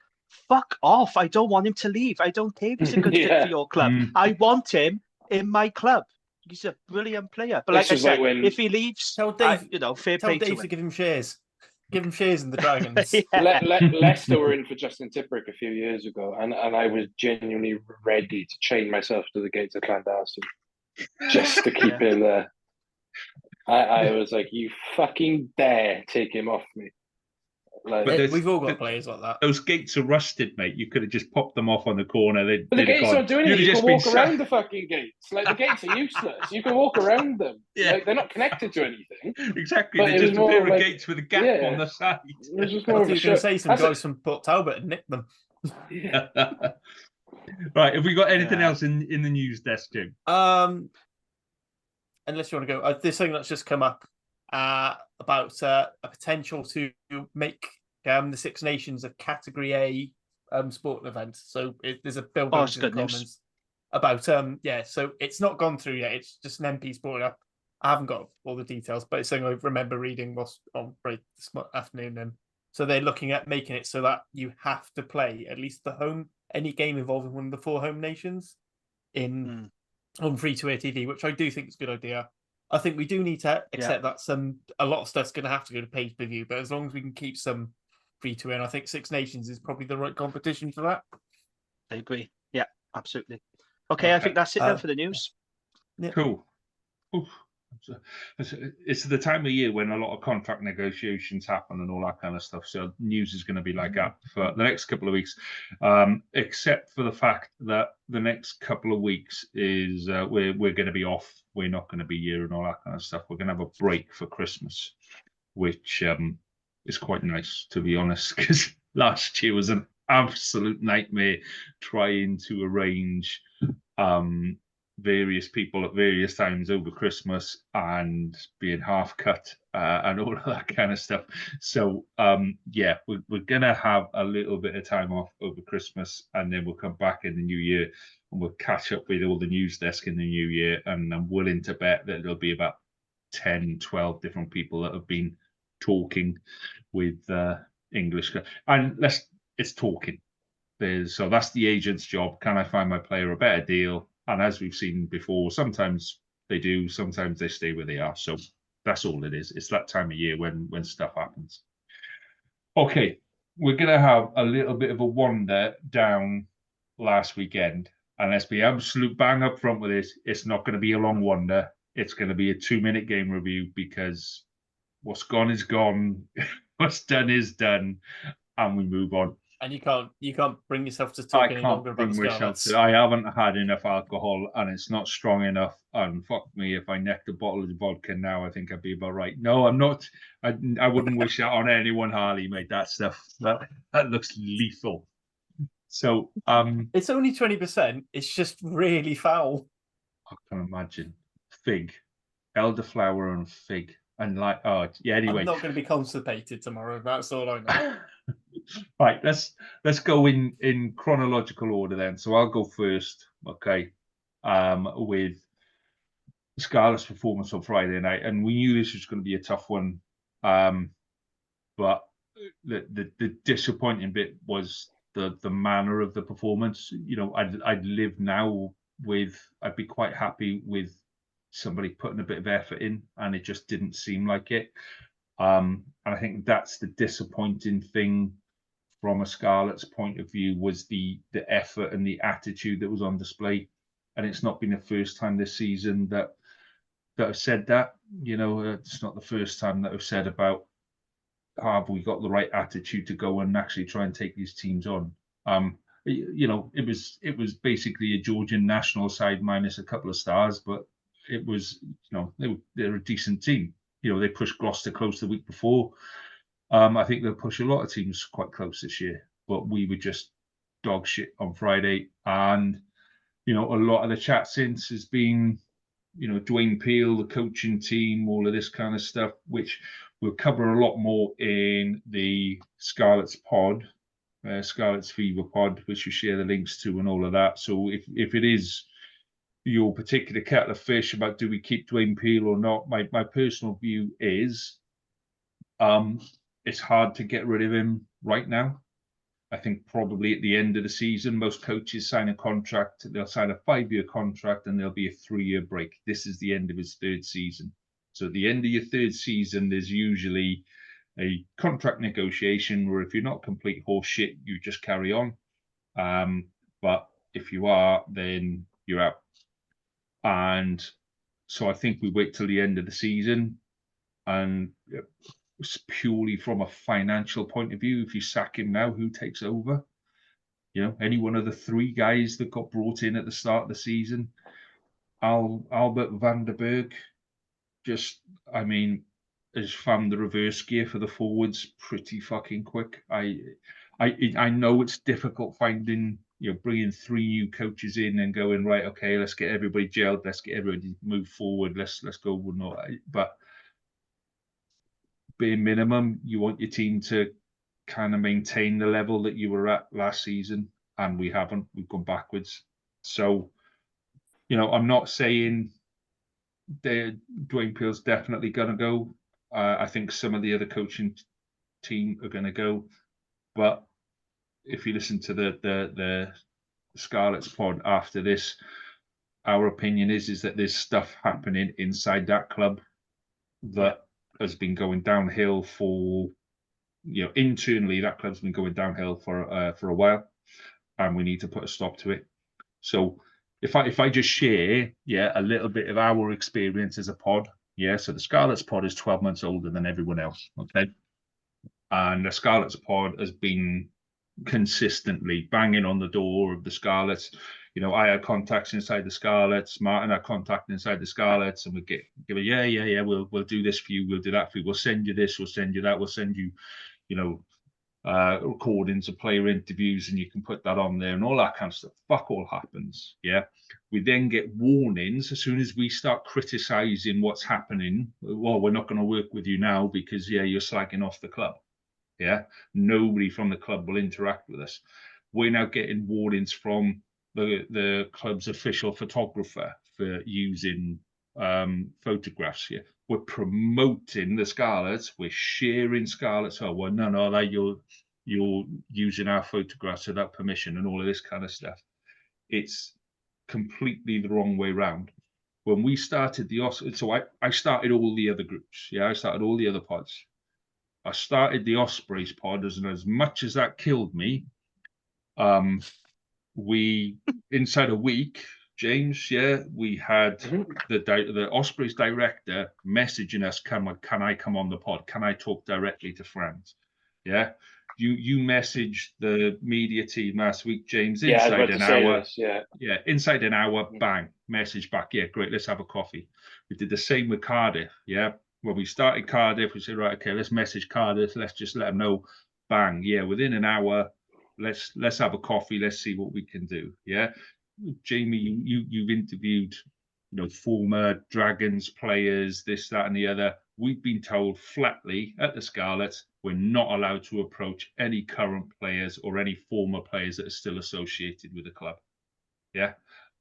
fuck off! I don't want him to leave. I don't care if he's a good fit for your club. I want him in my club. He's a brilliant player. But like I said, if he leaves, tell Dave, fair play Dave to give him shares. Give him shares in the Dragons. Leicester were in for Justin Tipuric a few years ago, and I was genuinely ready to chain myself to the gates of Llandarcy just to keep him there. I was like, you fucking dare take him off me. Like, we've all got players like that. Those gates are rusted, mate. You could have just popped them off on the corner. But the gates aren't doing anything. You can walk around the fucking gates. Like, the gates are useless. You can walk around them. Yeah. Like, they're not connected to anything. Exactly. They're just a pair of gates with a gap on the side. I was going to say some guys from Port Talbot and nick them. Yeah. Right. Have we got anything else in the news desk, Jim? Unless you want to go, there's something that's just come up about a potential to make the Six Nations a Category A sporting event. So there's a bill in the Commons about so it's not gone through yet. It's just an MP brought it up. I haven't got all the details, but it's something I remember reading was on break this afternoon. And so they're looking at making it so that you have to play at least any game involving one of the 4 home nations on free-to-air TV, which I do think is a good idea. I think we do need to accept that a lot of stuff's going to have to go to pay-per-view, but as long as we can keep some free-to-air, I think Six Nations is probably the right competition for that. I agree. Yeah, absolutely. Okay, I think that's it then for the news. Yeah. Cool. Oof. It's the time of year when a lot of contract negotiations happen and all that kind of stuff. So news is going to be like that for the next couple of weeks, except for the fact that the next couple of weeks is we're going to be off. We're not going to be here and all that kind of stuff. We're going to have a break for Christmas, which is quite nice, to be honest, because last year was an absolute nightmare trying to arrange various people at various times over Christmas and being half cut and all of that kind of stuff. So we're gonna have a little bit of time off over Christmas, and then we'll come back in the new year and we'll catch up with all the news desk in the new year. And I'm willing to bet that there'll be about 10, 12 different people that have been talking with English. And it's talking. So that's the agent's job. Can I find my player a better deal? And as we've seen before, sometimes they do, sometimes they stay where they are. So that's all it is. It's that time of year when stuff happens. Okay, we're going to have a little bit of a wander down last weekend. And let's be absolute bang up front with this. It's not going to be a long wander. It's going to be a 2-minute game review, because what's gone is gone. What's done is done. And we move on. And you can't bring yourself to talk any longer about Scarlets. I haven't had enough alcohol and it's not strong enough. And fuck me, if I necked a bottle of vodka now, I think I'd be about right. No, I'm not. I wouldn't wish that on anyone, Harley, mate. That stuff that looks lethal. So it's only 20%. It's just really foul. I can imagine. Fig, elderflower and fig. And anyway. I'm not going to be constipated tomorrow. That's all I know. Right, let's go in chronological order then. So I'll go first, okay, with Scarlett's performance on Friday night, and we knew this was going to be a tough one, but the disappointing bit was the manner of the performance. You know, I'd live now with, I'd be quite happy with somebody putting a bit of effort in, and it just didn't seem like it. And I think that's the disappointing thing from a Scarlet's point of view, was the effort and the attitude that was on display. And it's not been the first time this season that I've said that. You know, it's not the first time that I've said about, have we got the right attitude to go and actually try and take these teams on? You know, it was basically a Georgian national side minus a couple of stars, but it was, you know, they're a decent team. You know, they pushed Gloucester close the week before. I think they'll push a lot of teams quite close this year, but we were just dog shit on Friday. And, you know, a lot of the chat since has been, Dwayne Peel, the coaching team, all of this kind of stuff, which we'll cover a lot more in the Scarlet's pod, Scarlet's Fever pod, which we share the links to and all of that. So if it is your particular kettle of fish about do we keep Dwayne Peel or not, my personal view is it's hard to get rid of him right now. I think probably at the end of the season, most coaches sign a contract. They'll sign a 5-year contract and there'll be a 3-year break. This is the end of his 3rd season. So at the end of your 3rd season, there's usually a contract negotiation where if you're not complete horse shit, you just carry on. But if you are, then you're out. And so I think we wait till the end of the season. And purely from a financial point of view, if you sack him now, who takes over? Any one of the 3 guys that got brought in at the start of the season, Albert van der Berg, has found the reverse gear for the forwards pretty fucking quick. I know it's difficult finding, bringing 3 new coaches in and going, right, okay, let's get everybody gelled, let's get everybody move forward, let's go. But bare minimum, you want your team to kind of maintain the level that you were at last season, and we haven't. We've gone backwards. So, I'm not saying Dwayne Peel's definitely going to go. I think some of the other coaching team are going to go. But if you listen to the Scarlet's pod after this, our opinion is that there's stuff happening inside that club that has been going downhill for, internally that club's been going downhill for a while, and we need to put a stop to it. So if I just share, a little bit of our experience as a pod, so the Scarlet's pod is 12 months older than everyone else, okay? And the Scarlet's pod has been consistently banging on the door of the Scarlets. I had contacts inside the Scarlets, Martin had contact inside the Scarlets, and we give it, we'll do this for you, we'll do that for you, we'll send you this, we'll send you that, we'll send you, recordings of player interviews, and you can put that on there and all that kind of stuff. Fuck all happens. We then get warnings as soon as we start criticizing what's happening. Well, we're not going to work with you now because you're slagging off the club. Nobody from the club will interact with us. We're now getting warnings from the club's official photographer for using photographs. We're promoting the Scarlets, we're sharing Scarlets. Oh, well, no, that you're using our photographs without permission and all of this kind of stuff. It's completely the wrong way round. When we started I started all the other groups. I started all the other pods. I started the Ospreys pod, and as much as that killed me, we inside a week, James, we had the Ospreys director messaging us, can I come on the pod? Can I talk directly to friends? You messaged the media team last week, James, inside an hour. Inside an hour, bang, message back. Great, let's have a coffee. We did the same with Cardiff. When we started Cardiff, we said, right, okay, let's message Cardiff. Let's just let them know, bang. Within an hour, let's have a coffee. Let's see what we can do. Jamie, you've interviewed, former Dragons players, this, that, and the other. We've been told flatly at the Scarlets, we're not allowed to approach any current players or any former players that are still associated with the club.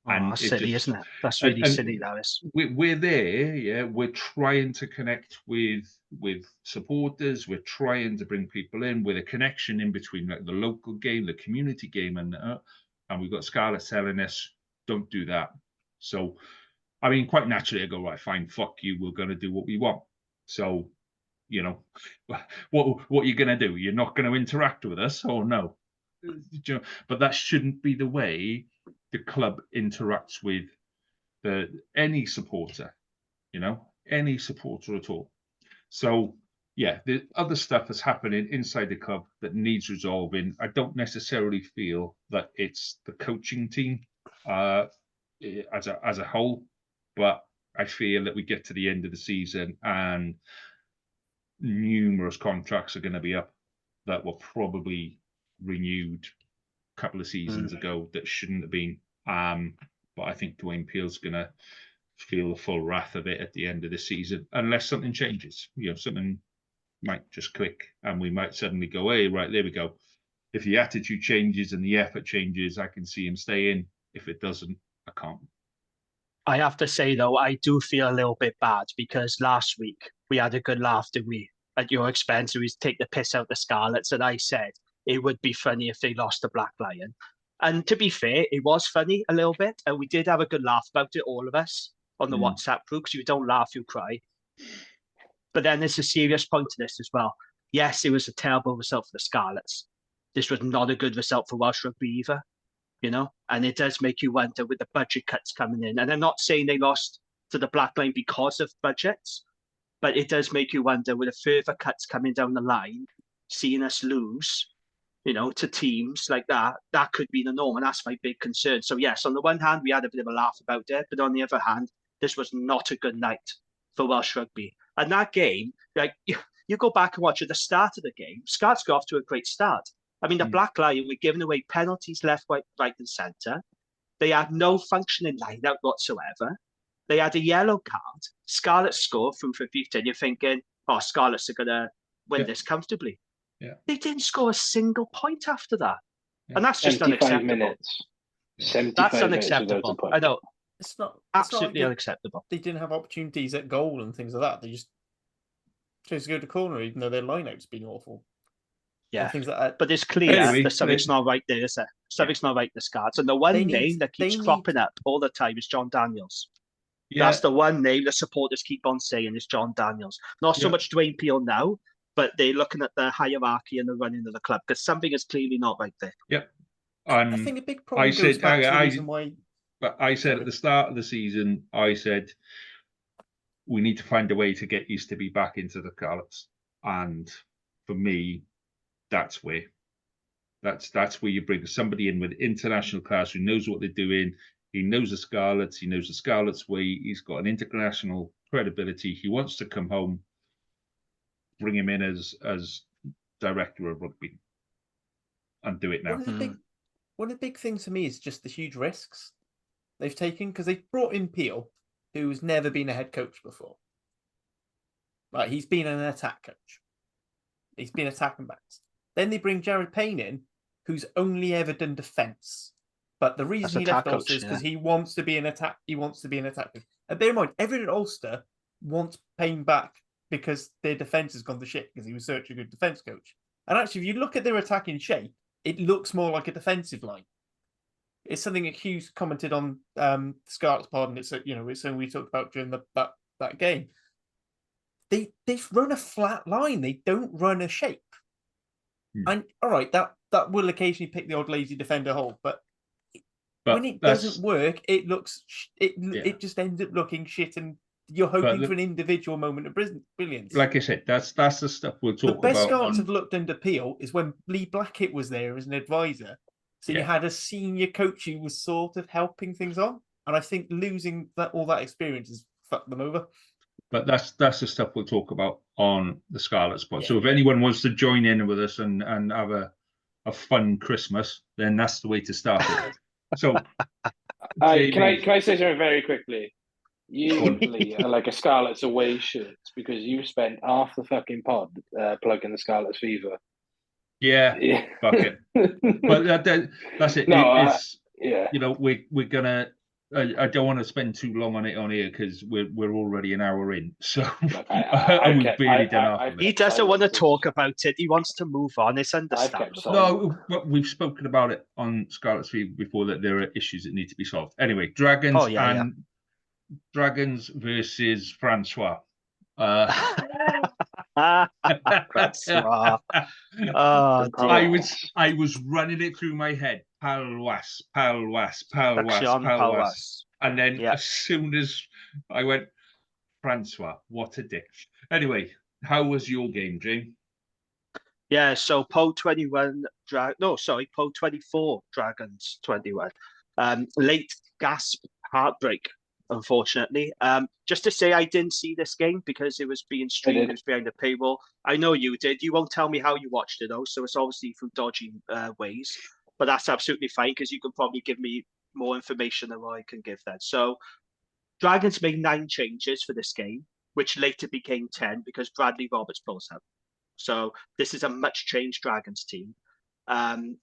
And that's silly, isn't it? That's really silly, that is. We're there, we're trying to connect with supporters, we're trying to bring people in with a connection in between like the local game, the community game, and we've got Scarlet telling us, don't do that. So, quite naturally I go, right, fine, fuck you, we're going to do what we want. So, what are you going to do? You're not going to interact with us, or no? But that shouldn't be the way the club interacts with any supporter, any supporter at all. So, the other stuff that's happening inside the club that needs resolving. I don't necessarily feel that it's the coaching team as a whole, but I feel that we get to the end of the season and numerous contracts are going to be up that were probably renewed a couple of seasons ago that shouldn't have been. But I think Dwayne Peel's going to feel the full wrath of it at the end of the season, unless something changes. Something might just click, and we might suddenly go, "Hey, right, there we go." If the attitude changes and the effort changes, I can see him staying. If it doesn't, I can't. I have to say, though, I do feel a little bit bad because last week we had a good laugh, didn't we? At your expense, we take the piss out the Scarlets, and I said it would be funny if they lost to Black Lion. And to be fair, it was funny a little bit, and we did have a good laugh about it, all of us, on the WhatsApp group, because you don't laugh, you cry. But then there's a serious point to this as well. Yes, it was a terrible result for the Scarlets. This was not a good result for Welsh rugby either, and it does make you wonder with the budget cuts coming in. And I'm not saying they lost to the Black Line because of budgets, but it does make you wonder with the further cuts coming down the line, seeing us lose, to teams like that could be the norm. And that's my big concern. So yes, on the one hand, we had a bit of a laugh about it, but on the other hand, this was not a good night for Welsh rugby. And that game, you go back and watch at the start of the game, Scots got off to a great start. I mean, the Black Lion were giving away penalties left, right, and centre. They had no functioning line-out whatsoever. They had a yellow card. Scarlets score from 15. You're thinking, Scarlets are going to win this comfortably. Yeah. They didn't score a single point after that. Yeah. And that's just 75 unacceptable. minutes. 75 That's minutes unacceptable. I know. It's not Absolutely like unacceptable. They didn't have opportunities at goal and things like that. They just chose to go to corner, even though their line-out's been awful. Yeah, things like that. But it's clear that something's not right there, is there? Something's not right in the Scarlets. And the one name that keeps cropping up all the time is John Daniels. Yeah. That's the one name the supporters keep on saying is John Daniels. Not so much Dwayne Peel now, but they're looking at the hierarchy and the running of the club because something is clearly not right there. Yep. I think a big problem goes back to the reason why... But I said at the start of the season, I said, we need to find a way to get used to be back into the Scarlets. And for me, that's where you bring somebody in with international class who knows what they're doing. He knows the Scarlets. He knows the Scarlets way. He's got an international credibility. He wants to come home. Bring him in as director of rugby and do it now. One of the big things for me is just the huge risks they've taken because they've brought in Peel, who's never been a head coach before. Right, he's been an attack coach. He's been attacking backs. Then they bring Jared Payne in, who's only ever done defence. But the reason he left Ulster is because he wants to be an attack. He wants to be an attack coach. And bear in mind, everyone at Ulster wants Payne back because their defence has gone to shit because he was such a good defence coach. And actually, if you look at their attacking shape, it looks more like a defensive line. It's something that Hughes commented on Scarlet's pod, and it's something we talked about during that game. They run a flat line. They don't run a shape. And all right, that will occasionally pick the odd lazy defender hole, but when it doesn't work, it just ends up looking shit, and you're hoping for an individual moment of brilliance. Like I said, that's the stuff we'll talk about. The best Scarlets have looked under Peel is when Lee Blackett was there as an advisor. So you had a senior coach who was sort of helping things on, and I think losing all that experience has fucked them over. But that's the stuff we'll talk about on the Scarlets pod. Yeah. So if anyone wants to join in with us and have a fun Christmas, then that's the way to start it. So can I say something very quickly? You probably are like a Scarlets away shirt because you spent half the fucking pod plugging the Scarlets Fever. Yeah. Fuck it. But that's it. No, we're gonna. I don't want to spend too long on it on here because we're already an hour in. So we've barely done half. He doesn't want to talk about it. He wants to move on. It's understandable. No, we've spoken about it on Scarlet's Fever before that there are issues that need to be solved. Anyway, Dragons Dragons versus Francois. Francois. I was running it through my head. Palwas. And then as soon as I went, Francois, what a dick. Anyway, how was your game, Jane? Yeah, so Po 21 Po 24 Dragons 21. Late gasp heartbreak, unfortunately. Just to say I didn't see this game because it was being streamed, it was behind the paywall. I know you did. You won't tell me how you watched it though, so it's obviously through dodgy ways. But that's absolutely fine because you can probably give me more information than what I can give then. So Dragons made 9 changes for this game, which later became 10 because Bradley Roberts pulls out. So this is a much changed Dragons team,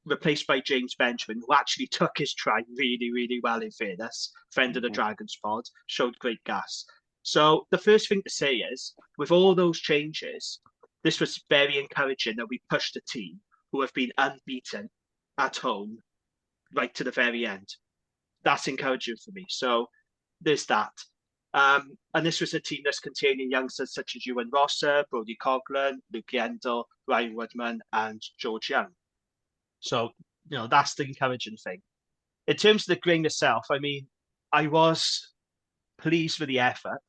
replaced by James Benjamin, who actually took his try really, really well, in fairness, fended the Dragons pod, showed great gas. So the first thing to say is, with all those changes, this was very encouraging that we pushed a team who have been unbeaten at home right to the very end. That's encouraging for me. So there's that. And this was a team that's containing youngsters such as Ewan Rosser, Brodie Coughlin, Luke Yendall, Ryan Woodman, and George Young. So, that's the encouraging thing. In terms of the game itself, I mean, I was pleased with the effort,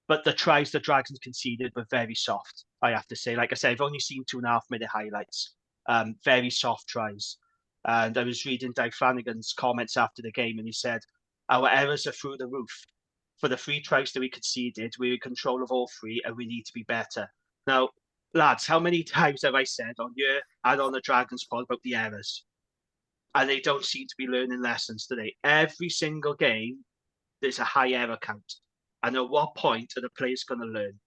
but the tries the Dragons conceded were very soft, I have to say. Like I said, I've only seen 2.5-minute highlights. Very soft tries. And I was reading Dave Flanagan's comments after the game, and he said, our errors are through the roof. For the 3 tries that we conceded, we're in control of all 3, and we need to be better. Now, lads, how many times have I said on you and on the Dragons pod about the errors? And they don't seem to be learning lessons today. Every single game, there's a high error count. And at what point are the players going to learn?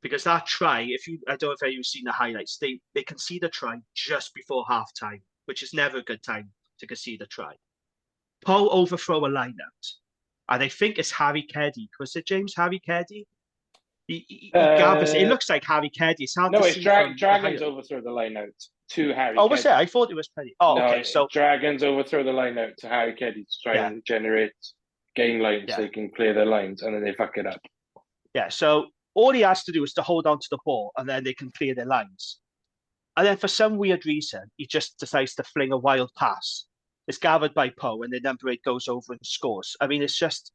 Because that try, I don't know if you've seen the highlights, they concede a try just before half time, which is never a good time to concede a try. Paul overthrow a line out. And I think it's Harry Keddy. Was it James Harry Keddy? It looks like Harry Keddy. It's hard to see. Dragons overthrow the line out to Harry. Oh, was it? I thought it was Keddy. Oh, no, okay. So Dragons overthrow the line out to Harry Keddy to try and generate gain lines so they can clear their lines, and then they fuck it up. Yeah. So all he has to do is to hold on to the ball, and then they can clear their lines. And then for some weird reason, he just decides to fling a wild pass. It's gathered by Poe, and the number 8 goes over and scores. I mean, it's just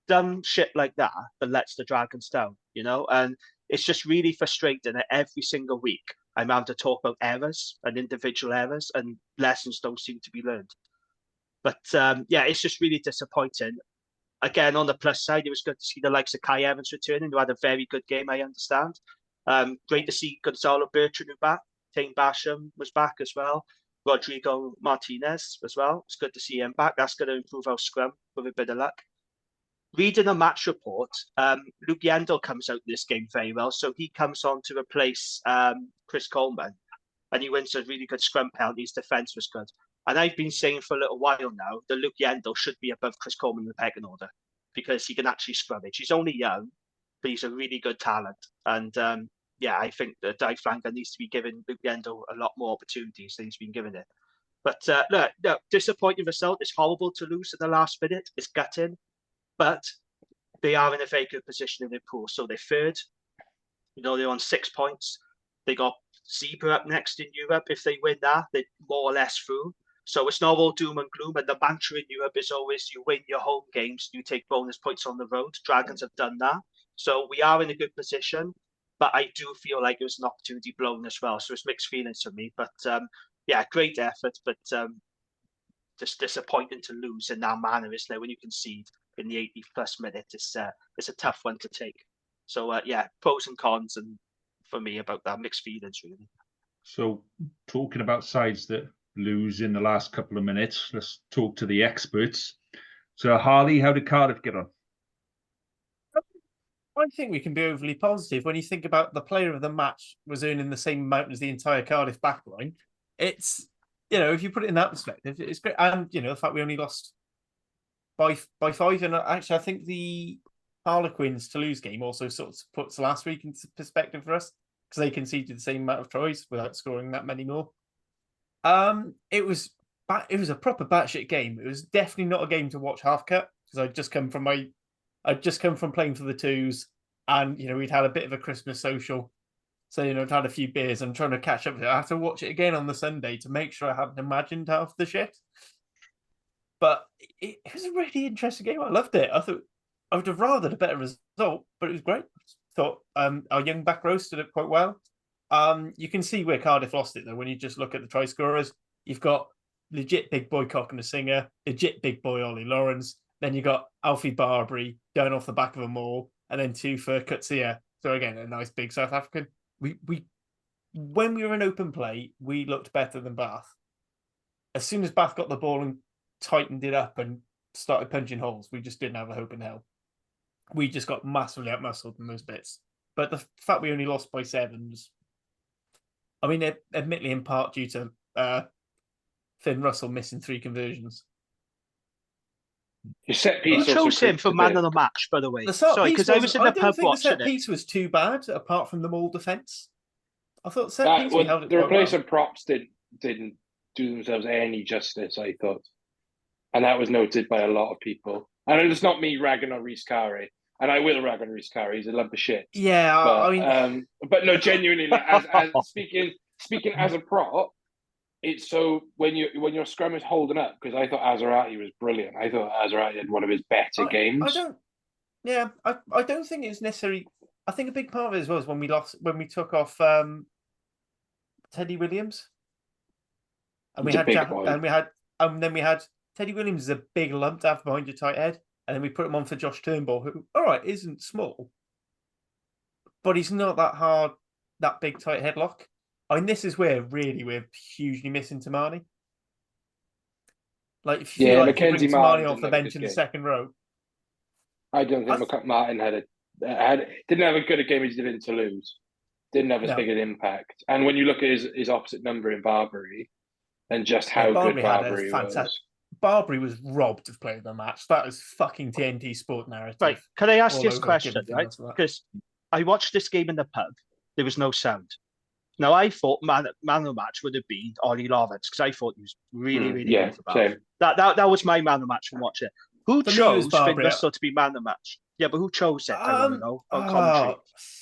dumb shit like that lets the Dragons down, and it's just really frustrating that every single week I'm having to talk about errors and individual errors, and lessons don't seem to be learned. But it's just really disappointing. Again, on the plus side, it was good to see the likes of Kai Evans returning, who had a very good game, I understand. Great to see Gonzalo Bertrand back. Tane Basham was back as well. Rodrigo Martinez as well. It's good to see him back. That's going to improve our scrum with a bit of luck. Reading a match report, Luke Yendall comes out in this game very well. So he comes on to replace Chris Coleman, and he wins a really good scrum penalty. His defence was good. And I've been saying for a little while now that Luke Yendall should be above Chris Coleman in the pecking order because he can actually scrummage. He's only young, but he's a really good talent. And I think that Dave Flanagan needs to be giving Luke Yendall a lot more opportunities than he's been given it. But no, disappointing result. It's horrible to lose in the last minute. It's gutting. But they are in a very good position in their pool. So they're third. They're on 6 points. They got Zebra up next in Europe. If they win that, they're more or less through. So it's not all doom and gloom. And the mantra in Europe is always you win your home games, you take bonus points on the road. Dragons have done that. So we are in a good position. But I do feel like it was an opportunity blown as well. So it's mixed feelings for me. But great effort. But just disappointing to lose in that manner, isn't it? When you concede in the 80+ minute, it's a tough one to take. So pros and cons, and for me about that, mixed feelings really. So talking about sides that lose in the last couple of minutes, let's talk to the experts. So Harley, how did Cardiff get on? I think we can be overly positive when you think about the player of the match was earning the same amount as the entire Cardiff backline. It's, if you put it in that perspective, it's great. And, the fact we only lost by 5. And actually, I think the Harlequins Toulouse game also sort of puts last week into perspective for us because they conceded the same amount of tries without scoring that many more. It was a proper batshit game. It was definitely not a game to watch half cut because I'd just come from playing for the twos, and we'd had a bit of a Christmas social, so I'd had a few beers. I'm trying to catch up. I have to watch it again on the Sunday to make sure I haven't imagined half the shit. But it was a really interesting game. I loved it. I thought I would have rathered a better result, but it was great. Thought our young back row stood up quite well. You can see where Cardiff lost it though when you just look at the try scorers. You've got legit big boy Cockney Singer, legit big boy Ollie Lawrence. Then you got Alfie Barbary going off the back of them all, and then 2 for Kutsia. So again, a nice big South African. We when we were in open play, we looked better than Bath. As soon as Bath got the ball and tightened it up and started punching holes, we just didn't have a hope in hell. we just got massively outmuscled in those bits. But the fact we only lost by 7s, I mean, admittedly in part due to Finn Russell missing 3 conversions. Your set piece. Who chose him for man of the match, by the way? Sorry, because I was in the pub watching it. The set piece was too bad, apart from the Mall defence. I thought set piece we held it the quite replacement well. props didn't do themselves any justice, I thought, and that was noted by a lot of people. And it's not me ragging on Reece Carey, and I will rag on Reece Carey. He's a lump of shit. Yeah, but, I mean, but no, genuinely, like, as speaking as a prop. It's so when your scrum is holding up, because I thought Azarati was brilliant. I thought Azarati had one of his better games. I don't think it's necessarily. I think a big part of it as well is when we took off Teddy Williams, and we had Teddy Williams is a big lump to have behind your tight head, and then we put him on for Josh Turnbull, who isn't small, but he's not that big tight headlock. I mean, this is where really we're hugely missing Tamani. Like, if you feel like you bring Tamani off the bench in the second row. I don't think Martin didn't have a good a game as he did in Toulouse. Didn't have as big an impact. And when you look at his opposite number in Barbary, and just how good Barbary was. Barbary was robbed of player of the match. That is fucking TNT sport narrative. Right, can I ask you a question, right? Because I watched this game in the pub. There was no sound. Now, I thought man of the match would have been Ollie Lovitz, because I thought he was really good for Bath. That was my man of the match from watching it. Who chose Finn Russell to be man of the match? Yeah, but who chose it? I want to know. On commentary. I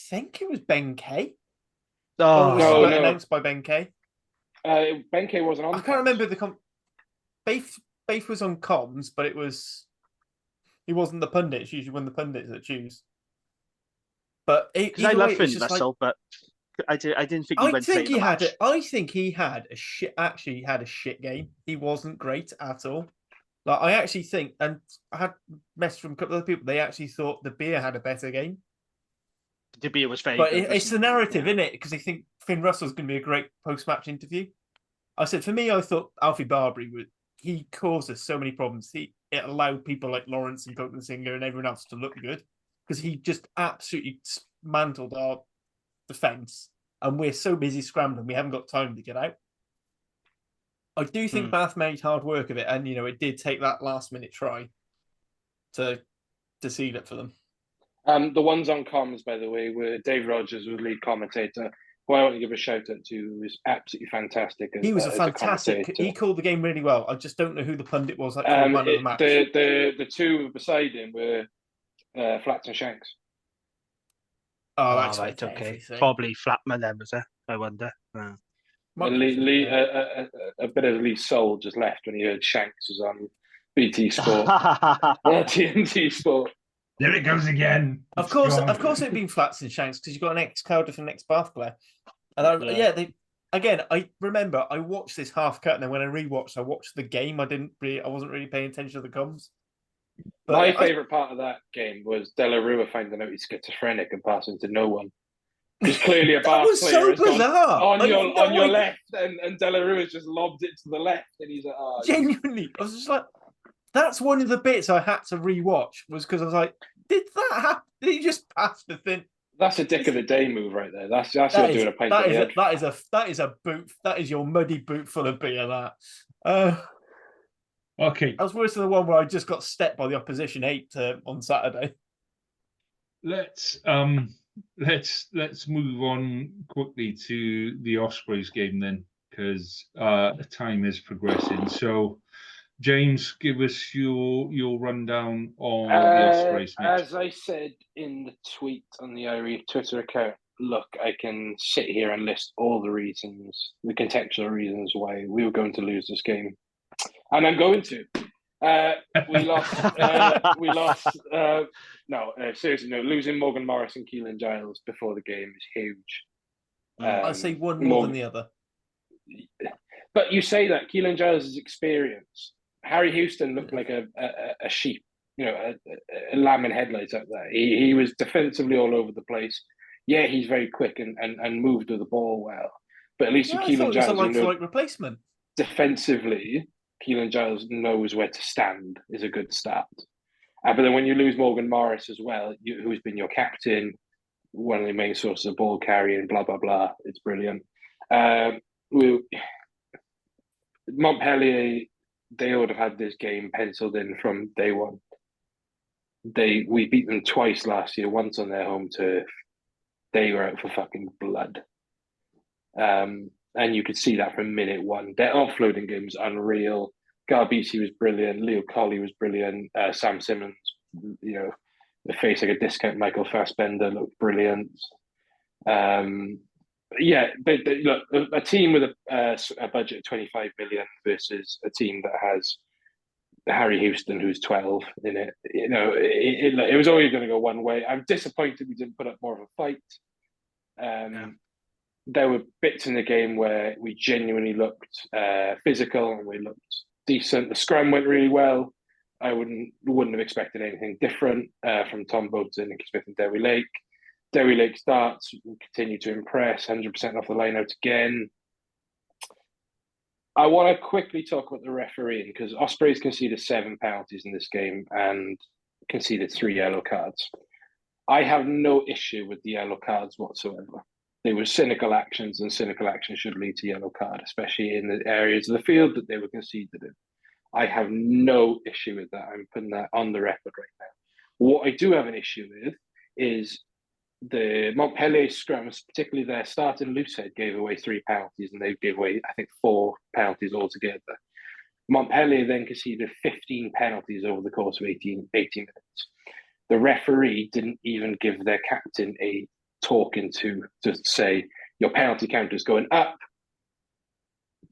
think it was Ben Kay. No. Announced by Ben Kay. Ben Kay wasn't on. I can't remember the Baith was on comms, but he wasn't the pundit. It's usually when the pundits that choose. But because I love Finn Russell, but I didn't think he went. I think he had a shit game. He wasn't great at all. Like, I actually think, and I had messaged from a couple of other people, they actually thought the Beer had a better game. The Beer was very but good. It's the narrative, isn't it? Because they think Finn Russell's going to be a great post-match interview. I said, for me, I thought Alfie Barbary he caused us so many problems. It allowed people like Lawrence and Copeland Singer and everyone else to look good, because he just absolutely mantled our defence, and we're so busy scrambling, we haven't got time to get out. I do think Bath made hard work of it, and it did take that last minute try to seal it for them. The ones on comms, by the way, were Dave Rogers, was lead commentator, who I want to give a shout out to, who was absolutely fantastic. He was a fantastic. He called the game really well. I just don't know who the pundit was that called man of the match. The two beside him were Flats and Shanks. Oh, that's right. Okay, probably Flatman then, was it? I wonder. Lee, a bit of Lee's soul just left when he heard Shanks was on BT Sport. TNT Sport. There it goes again. Of course, it'd been Flats and Shanks, because you've got an ex-Cardiff and ex-Bath player. And I remember I watched this half cut, and then when I rewatched, I watched the game. I wasn't really paying attention to the comms. But my favourite part of that game was De La Rua finding out he's schizophrenic and passing to no one. He's clearly a Bath player. That was so bizarre. On your left, and De La Rua just lobbed it to the left, and he's like, oh. Genuinely, I was just like, that's one of the bits I had to rewatch, was because I was like, did that happen? Did he just pass the thing? That's a dick of the day move right there. That's doing a paint on the head. That is a boot. That is your muddy boot full of beer. That. Okay. That was worse than the one where I just got stepped by the opposition 8 on Saturday. Let's move on quickly to the Ospreys game then, because time is progressing. So, James, give us your rundown on the Ospreys match. As I said in the tweet on the Irie Twitter account, look, I can sit here and list all the reasons, the contextual reasons why we were going to lose this game. And I'm going to. We lost. Seriously, no. Losing Morgan Morris and Keelan Giles before the game is huge. I'd say one more than the other. But you say that Keelan Giles' experience. Harry Houston looked like a sheep, a lamb in headlights out there. He was defensively all over the place. Yeah, he's very quick and moved with the ball well. But at least with Keelan Giles, was a like replacement. Defensively, Keelan Giles knows where to stand is a good start. But then when you lose Morgan Morris as well, who's been your captain, one of the main sources of ball carrying, blah, blah, blah, it's brilliant. Montpellier, they would have had this game penciled in from day one. We beat them twice last year, once on their home turf. They were out for fucking blood. And you could see that from minute one. Their offloading game was unreal. Garbisi was brilliant. Leo Colley was brilliant. Sam Simmons, the face like a discount Michael Fassbender looked brilliant. Look, a team with a budget of 25 million versus a team that has Harry Houston, who's 12 in it. It was always going to go one way. I'm disappointed we didn't put up more of a fight. There were bits in the game where we genuinely looked physical and we looked decent. The scrum went really well. I wouldn't have expected anything different from Tom Boulton, Nicky Smith and Derry Lake. Derry Lake starts, continue to impress, 100% off the line out again. I want to quickly talk about the refereeing because Ospreys conceded 7 penalties in this game and conceded 3 yellow cards. I have no issue with the yellow cards whatsoever. They were cynical actions, and cynical actions should lead to yellow card, especially in the areas of the field that they were conceded in. I have no issue with that. I'm putting that on the record right now. What I do have an issue with is the Montpellier scrums, particularly their starting loosehead, gave away 3 penalties, and they gave away, I think, 4 penalties altogether. Montpellier then conceded 15 penalties over the course of 18 minutes. The referee didn't even give their captain a talking to say, your penalty count is going up.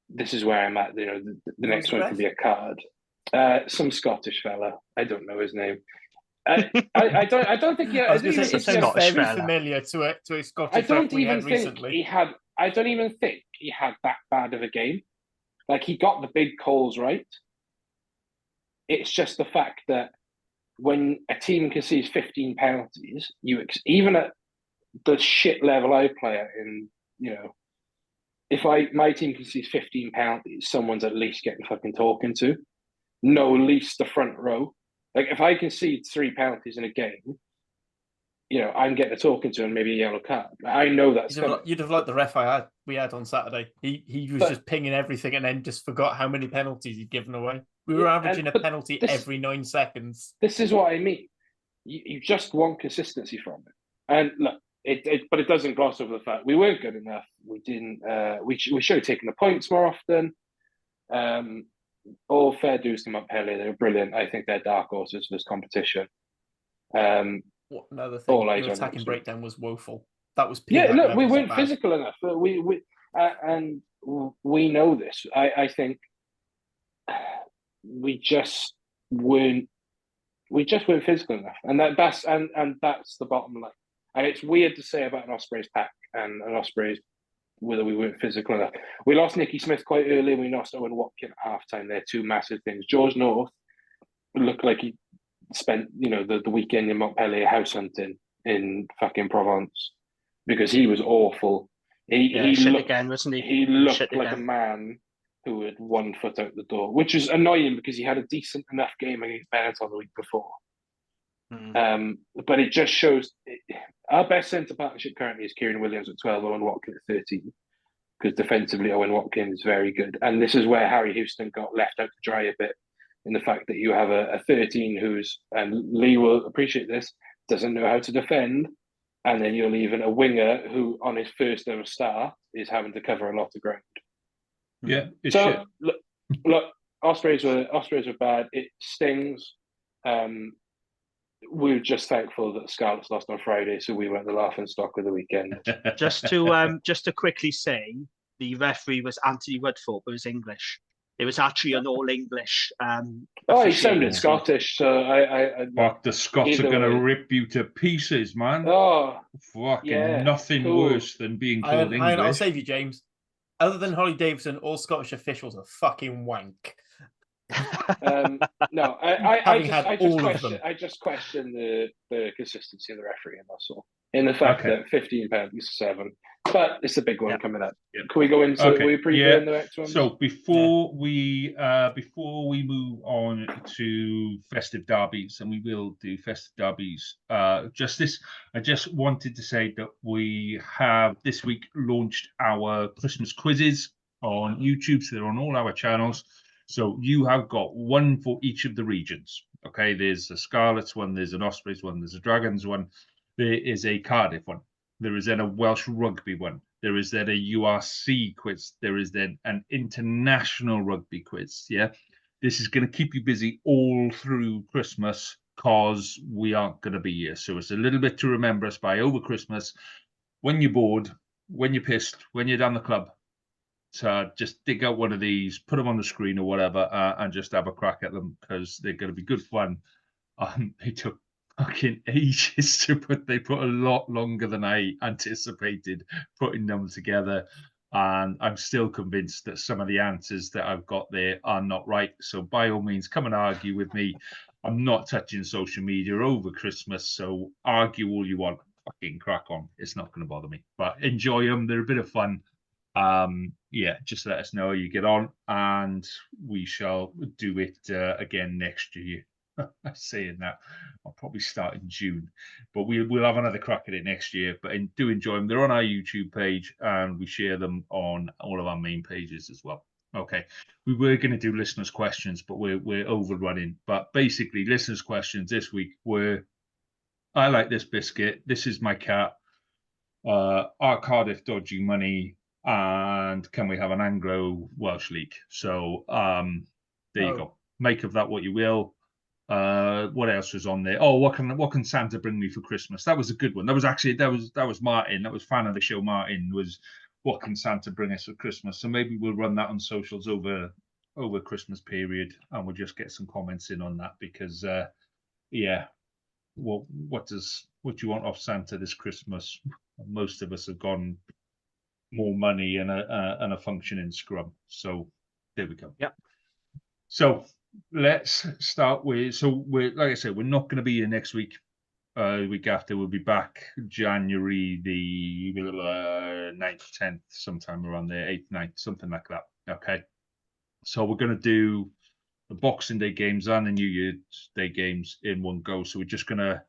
This is where I'm at. The next one could be a card. Some Scottish fella. I don't know his name. I don't think he. I was going to say, Scottish very fella. familiar to a Scottish. I don't even think recently. he had. I don't even think he had that bad of a game. Like, he got the big calls right. It's just the fact that when a team concedes 15 penalties, even at the shit level I play at, if my team concedes 15 penalties, someone's at least getting fucking talking to. No least the front row. Like, if I concede 3 penalties in a game, I'm getting a talking to and maybe a yellow card. I know that's you'd have liked the ref we had on Saturday. He was just pinging everything and then just forgot how many penalties he'd given away. We were averaging a penalty every 9 seconds. This is what I mean. You just want consistency from it. And look, but it doesn't gloss over the fact we weren't good enough. We didn't. We should have taken the points more often. All fair dues to Montpellier. They were brilliant. I think they're dark horses for this competition. What another thing? Your attacking breakdown was woeful. That was look, we weren't physical enough. And we know this. I think we just weren't physical enough, and that's the bottom line. And it's weird to say about an Ospreys pack and an Ospreys whether we weren't physical enough. We lost Nicky Smith quite early, and we lost Owen Watkin at half-time. They're 2 massive things. George North looked like he spent, the weekend in Montpellier house hunting in fucking Provence because he was awful. He looked again, wasn't he? He looked like a man who had 1 foot out the door, which was annoying because he had a decent enough game against Benetton the week before. But it just shows our best centre partnership currently is Kieran Williams at 12, Owen Watkin at 13, because defensively Owen Watkin is very good. And this is where Harry Houston got left out to dry a bit, in the fact that you have a 13 who's, and Lee will appreciate this, doesn't know how to defend, and then you're leaving a winger who on his first ever start is having to cover a lot of ground. Yeah, look, Ospreys were bad. It stings. We're just thankful that Scarlets lost on Friday, so we weren't the laughing stock of the weekend. Just to quickly say, the referee was Anthony Woodford, but it was English. It was actually an all English. He sounded Scottish, so I Fuck, the Scots are going to rip you to pieces, man. Oh, fucking nothing worse than being called English. I'll save you, James. Other than Holly Davidson, all Scottish officials are fucking wank. No, I just question the consistency of the refereeing. That's all. In the fact that £15 is 7, but it's a big one coming up. Yep. Can we go into? Okay. We previewing the next one? So before we move on to festive derbies, and we will do festive derbies, I just wanted to say that we have this week launched our Christmas quizzes on YouTube. So they're on all our channels. So you have got one for each of the regions. Okay, there's a Scarlets one, there's an Ospreys one, there's a Dragons one, there is a Cardiff one, there is then a Welsh Rugby one, there is then a URC quiz, there is then an international rugby quiz. Yeah, this is going to keep you busy all through Christmas because we aren't going to be here. So it's a little bit to remember us by over Christmas. When you're bored, when you're pissed, when you're down the club, to just dig out one of these, put them on the screen or whatever, and just have a crack at them because they're going to be good fun. They took fucking ages to put. They put a lot longer than I anticipated putting them together, and I'm still convinced that some of the answers that I've got there are not right. So by all means, come and argue with me. I'm not touching social media over Christmas, so argue all you want. Fucking crack on. It's not going to bother me, but enjoy them. They're a bit of fun. Yeah, just let us know how you get on, and we shall do it again next year. Saying that, I'll probably start in June, but we'll have another crack at it next year. But do enjoy them. They're on our YouTube page, and we share them on all of our main pages as well. Okay, we were going to do listeners' questions, but we're overrunning. But basically, listeners' questions this week were: I like this biscuit. This is my cat. Are Cardiff dodgy money? And can we have an Anglo Welsh league? So there you go. Make of that what you will. What else was on there? Oh, what can Santa bring me for Christmas? That was a good one. That was actually that was Martin. That was fan of the show. Martin was, what can Santa bring us for Christmas? So maybe we'll run that on socials over Christmas period, and we'll just get some comments in on that because yeah, well, what do you want off Santa this Christmas? Most of us have gone more money and a functioning scrum. So there we go. Yeah. So let's start with, we're, like I said, we're not going to be here next week. The week after, we'll be back January the 9th, 10th, sometime around there, 8th, 9th, something like that. Okay. So we're going to do the Boxing Day games and the New Year's Day games in one go. So we're just going to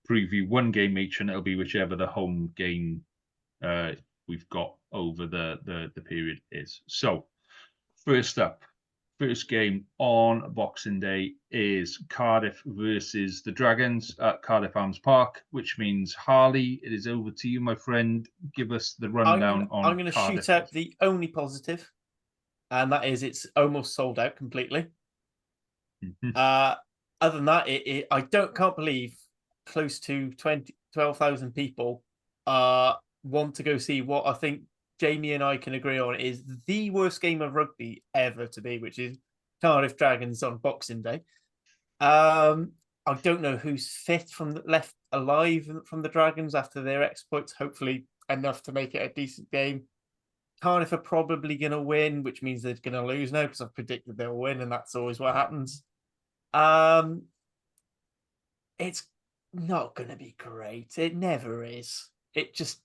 preview one game each, and it'll be whichever the home game we've got over the period is. So first up, first game on Boxing Day is Cardiff versus the Dragons at Cardiff Arms Park, which means Harley, it is over to you, my friend. Give us the rundown on I'm going to shoot out the only positive, and that is it's almost sold out completely. Other than that, I can't believe close to 12,000 people want to go see what I think Jamie and I can agree on is the worst game of rugby ever to be, which is Cardiff Dragons on Boxing Day. I don't know who's fit left alive from the Dragons after their exploits, hopefully enough to make it a decent game. Cardiff are probably going to win, which means they're going to lose now because I've predicted they'll win, and that's always what happens. It's not going to be great. It never is. It just,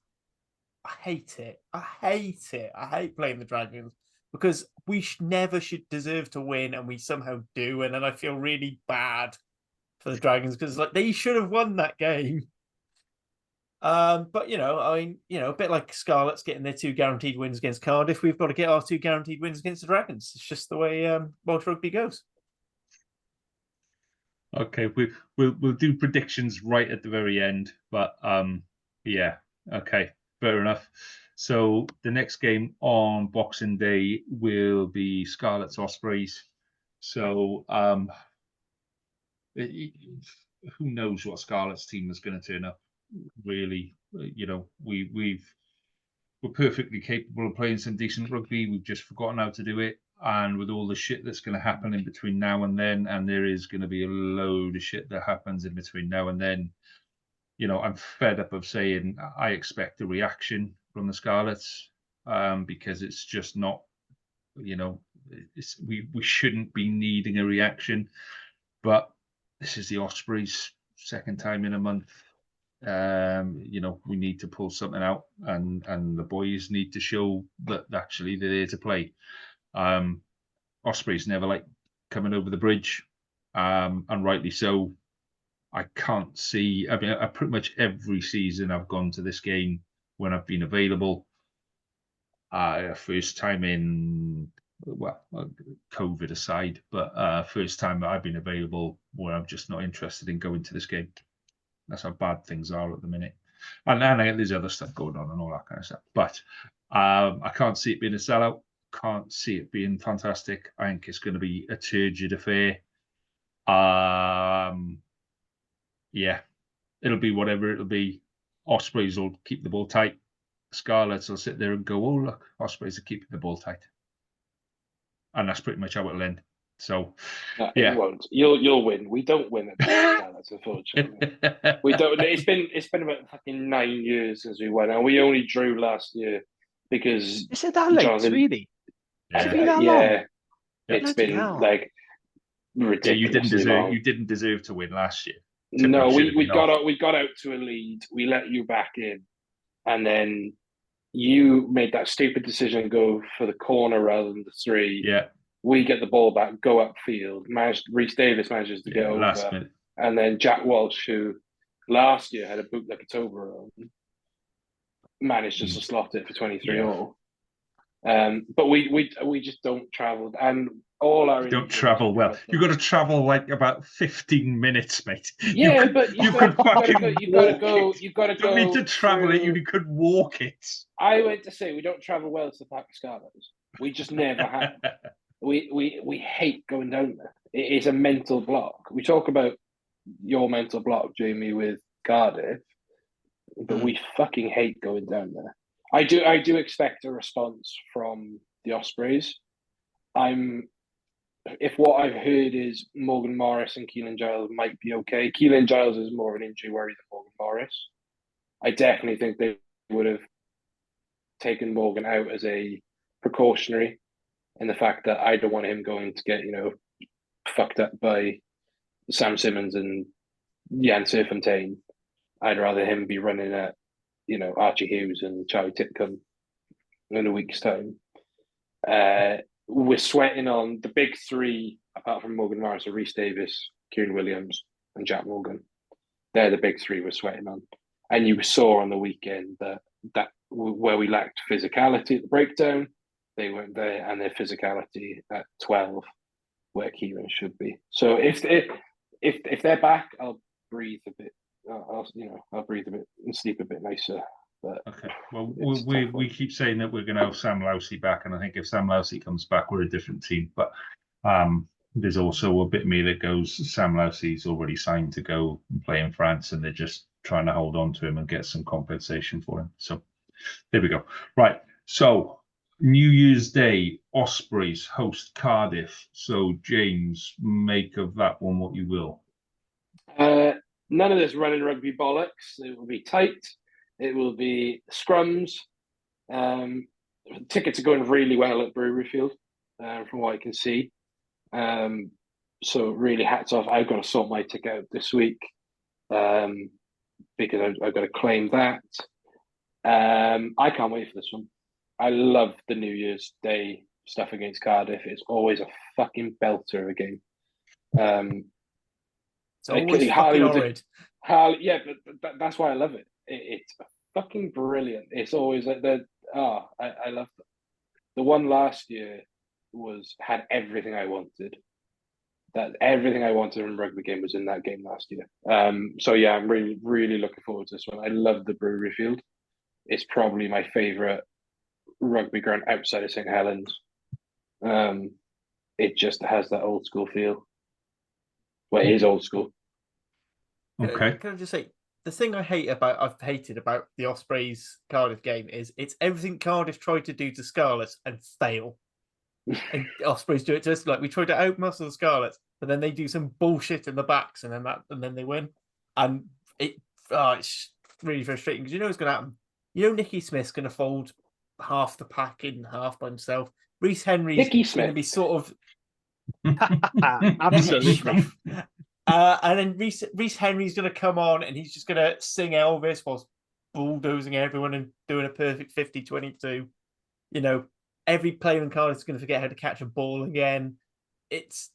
I hate it. I hate playing the Dragons because we never should deserve to win, and we somehow do. And then I feel really bad for the Dragons because they should have won that game. But a bit like Scarlets getting their 2 guaranteed wins against Cardiff, we've got to get our 2 guaranteed wins against the Dragons. It's just the way Welsh rugby goes. Okay, we'll do predictions right at the very end, but yeah, okay, fair enough. So the next game on Boxing Day will be Scarlets Ospreys. So who knows what Scarlets team is going to turn up? Really, we're perfectly capable of playing some decent rugby. We've just forgotten how to do it. And with all the shit that's going to happen in between now and then, and there is going to be a load of shit that happens in between now and then, I'm fed up of saying I expect a reaction from the Scarlets because it's just not, we shouldn't be needing a reaction, but this is the Ospreys, second time in a month. We need to pull something out, and the boys need to show that actually they're there to play. Ospreys never like coming over the bridge, and rightly so. I can't see. I mean, pretty much every season I've gone to this game when I've been available. First time in, COVID aside, but first time I've been available where I'm just not interested in going to this game. That's how bad things are at the minute. And there's other stuff going on and all that kind of stuff. But I can't see it being a sellout. Can't see it being fantastic. I think it's going to be a turgid affair. Yeah, it'll be whatever it'll be. Ospreys will keep the ball tight. Scarlets will sit there and go, "Oh look, Ospreys are keeping the ball tight," and that's pretty much how it'll end. So, yeah, it won't. You'll win. We don't win at the Scarlets, unfortunately. We don't. It's been about fucking 9 years since we won, and we only drew last year because is it that late? Really? Yeah. Has it been that long? It's been like ridiculous. You didn't deserve to win last year. No, we got out to a lead. We let you back in, and then you made that stupid decision to go for the corner rather than the three. Yeah, we get the ball back, go upfield. Rhys Davis manages to get over, last minute. And then Jack Walsh, who last year had a boot like a Toblerone, managed just to slot it for 23-all. But we just don't travel, and all our don't travel well. You've got to travel like about 15 minutes, mate. Yeah, but you've got to go. You don't need to travel it. You could walk it. I went to say we don't travel well to the Park Scarlets. We just never have. We hate going down there. It is a mental block. We talk about your mental block, Jamie, with Cardiff, but we fucking hate going down there. I do expect a response from the Ospreys. If what I've heard is Morgan Morris and Keelan Giles might be okay. Keelan Giles is more of an injury worry than Morgan Morris. I definitely think they would have taken Morgan out as a precautionary, in the fact that I don't want him going to get, fucked up by Sam Simmons and Jan Serfontein. I'd rather him be running at, Archie Hughes and Charlie Titcombe in a week's time. We're sweating on the big three, apart from Morgan Morris, are Rhys Davis, Kieran Williams, and Jack Morgan. They're the big three we're sweating on. And you saw on the weekend that where we lacked physicality at the breakdown, they weren't there, and their physicality at 12, where Kieran should be. So if they're back, I'll breathe a bit. I'll breathe a bit and sleep a bit nicer. But okay. Well, we keep saying that we're going to have Sam Lousy back, and I think if Sam Lousy comes back, we're a different team. But there's also a bit of me that goes, Sam Lousy's already signed to go and play in France, and they're just trying to hold on to him and get some compensation for him. So there we go. Right. So New Year's Day, Ospreys host Cardiff. So James, make of that one what you will. None of this running rugby bollocks. It will be tight. It will be scrums. Tickets are going really well at Brewery Field, from what I can see. So really hats off. I've got to sort my ticket out this week because I've got to claim that. I can't wait for this one. I love the New Year's Day stuff against Cardiff. It's always a fucking belter of a game. It's always fucking horrid. Yeah, but that's why I love it. It's fucking brilliant. It's always like I love it. The one last year had everything I wanted. That everything I wanted in a rugby game was in that game last year. So yeah, I'm really, really looking forward to this one. I love the Brewery Field. It's probably my favourite rugby ground outside of St Helens. It just has that old school feel. Well, it is old school. Okay. Can I just say, the thing I've hated about the Ospreys Cardiff game is it's everything Cardiff tried to do to Scarlets and fail. And Ospreys do it to us. Like, we tried to outmuscle the Scarlets, but then they do some bullshit in the backs, and then they win. And it's really frustrating because you know what's going to happen. You know Nicky Smith's going to fold half the pack in half by himself. Reece Henry's Hickey going to Smith. be sort of Absolutely. and then Reece Henry's going to come on and he's just going to sing Elvis whilst bulldozing everyone and doing a perfect 50-22. You know, every player in Cardiff is going to forget how to catch a ball again. It's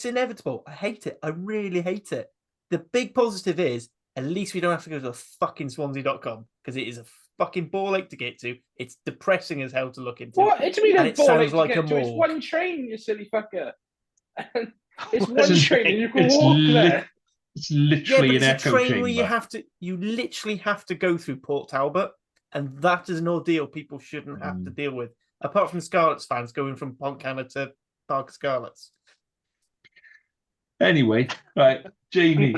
inevitable. I hate it. I really hate it. The big positive is at least we don't have to go to fucking Swansea.com because it is a fucking ball ache to get to. It's depressing as hell to look into. What? It's been and a it ball ache sounds to like a get to. It's morgue. one train, you silly fucker. It's one train and you can walk there. It's literally it's an a echo train chamber. where you literally have to go through Port Talbot, and that is an ordeal people shouldn't have to deal with. Apart from Scarlets fans going from Pontcanna to Park Scarlets. Anyway, right, Jamie,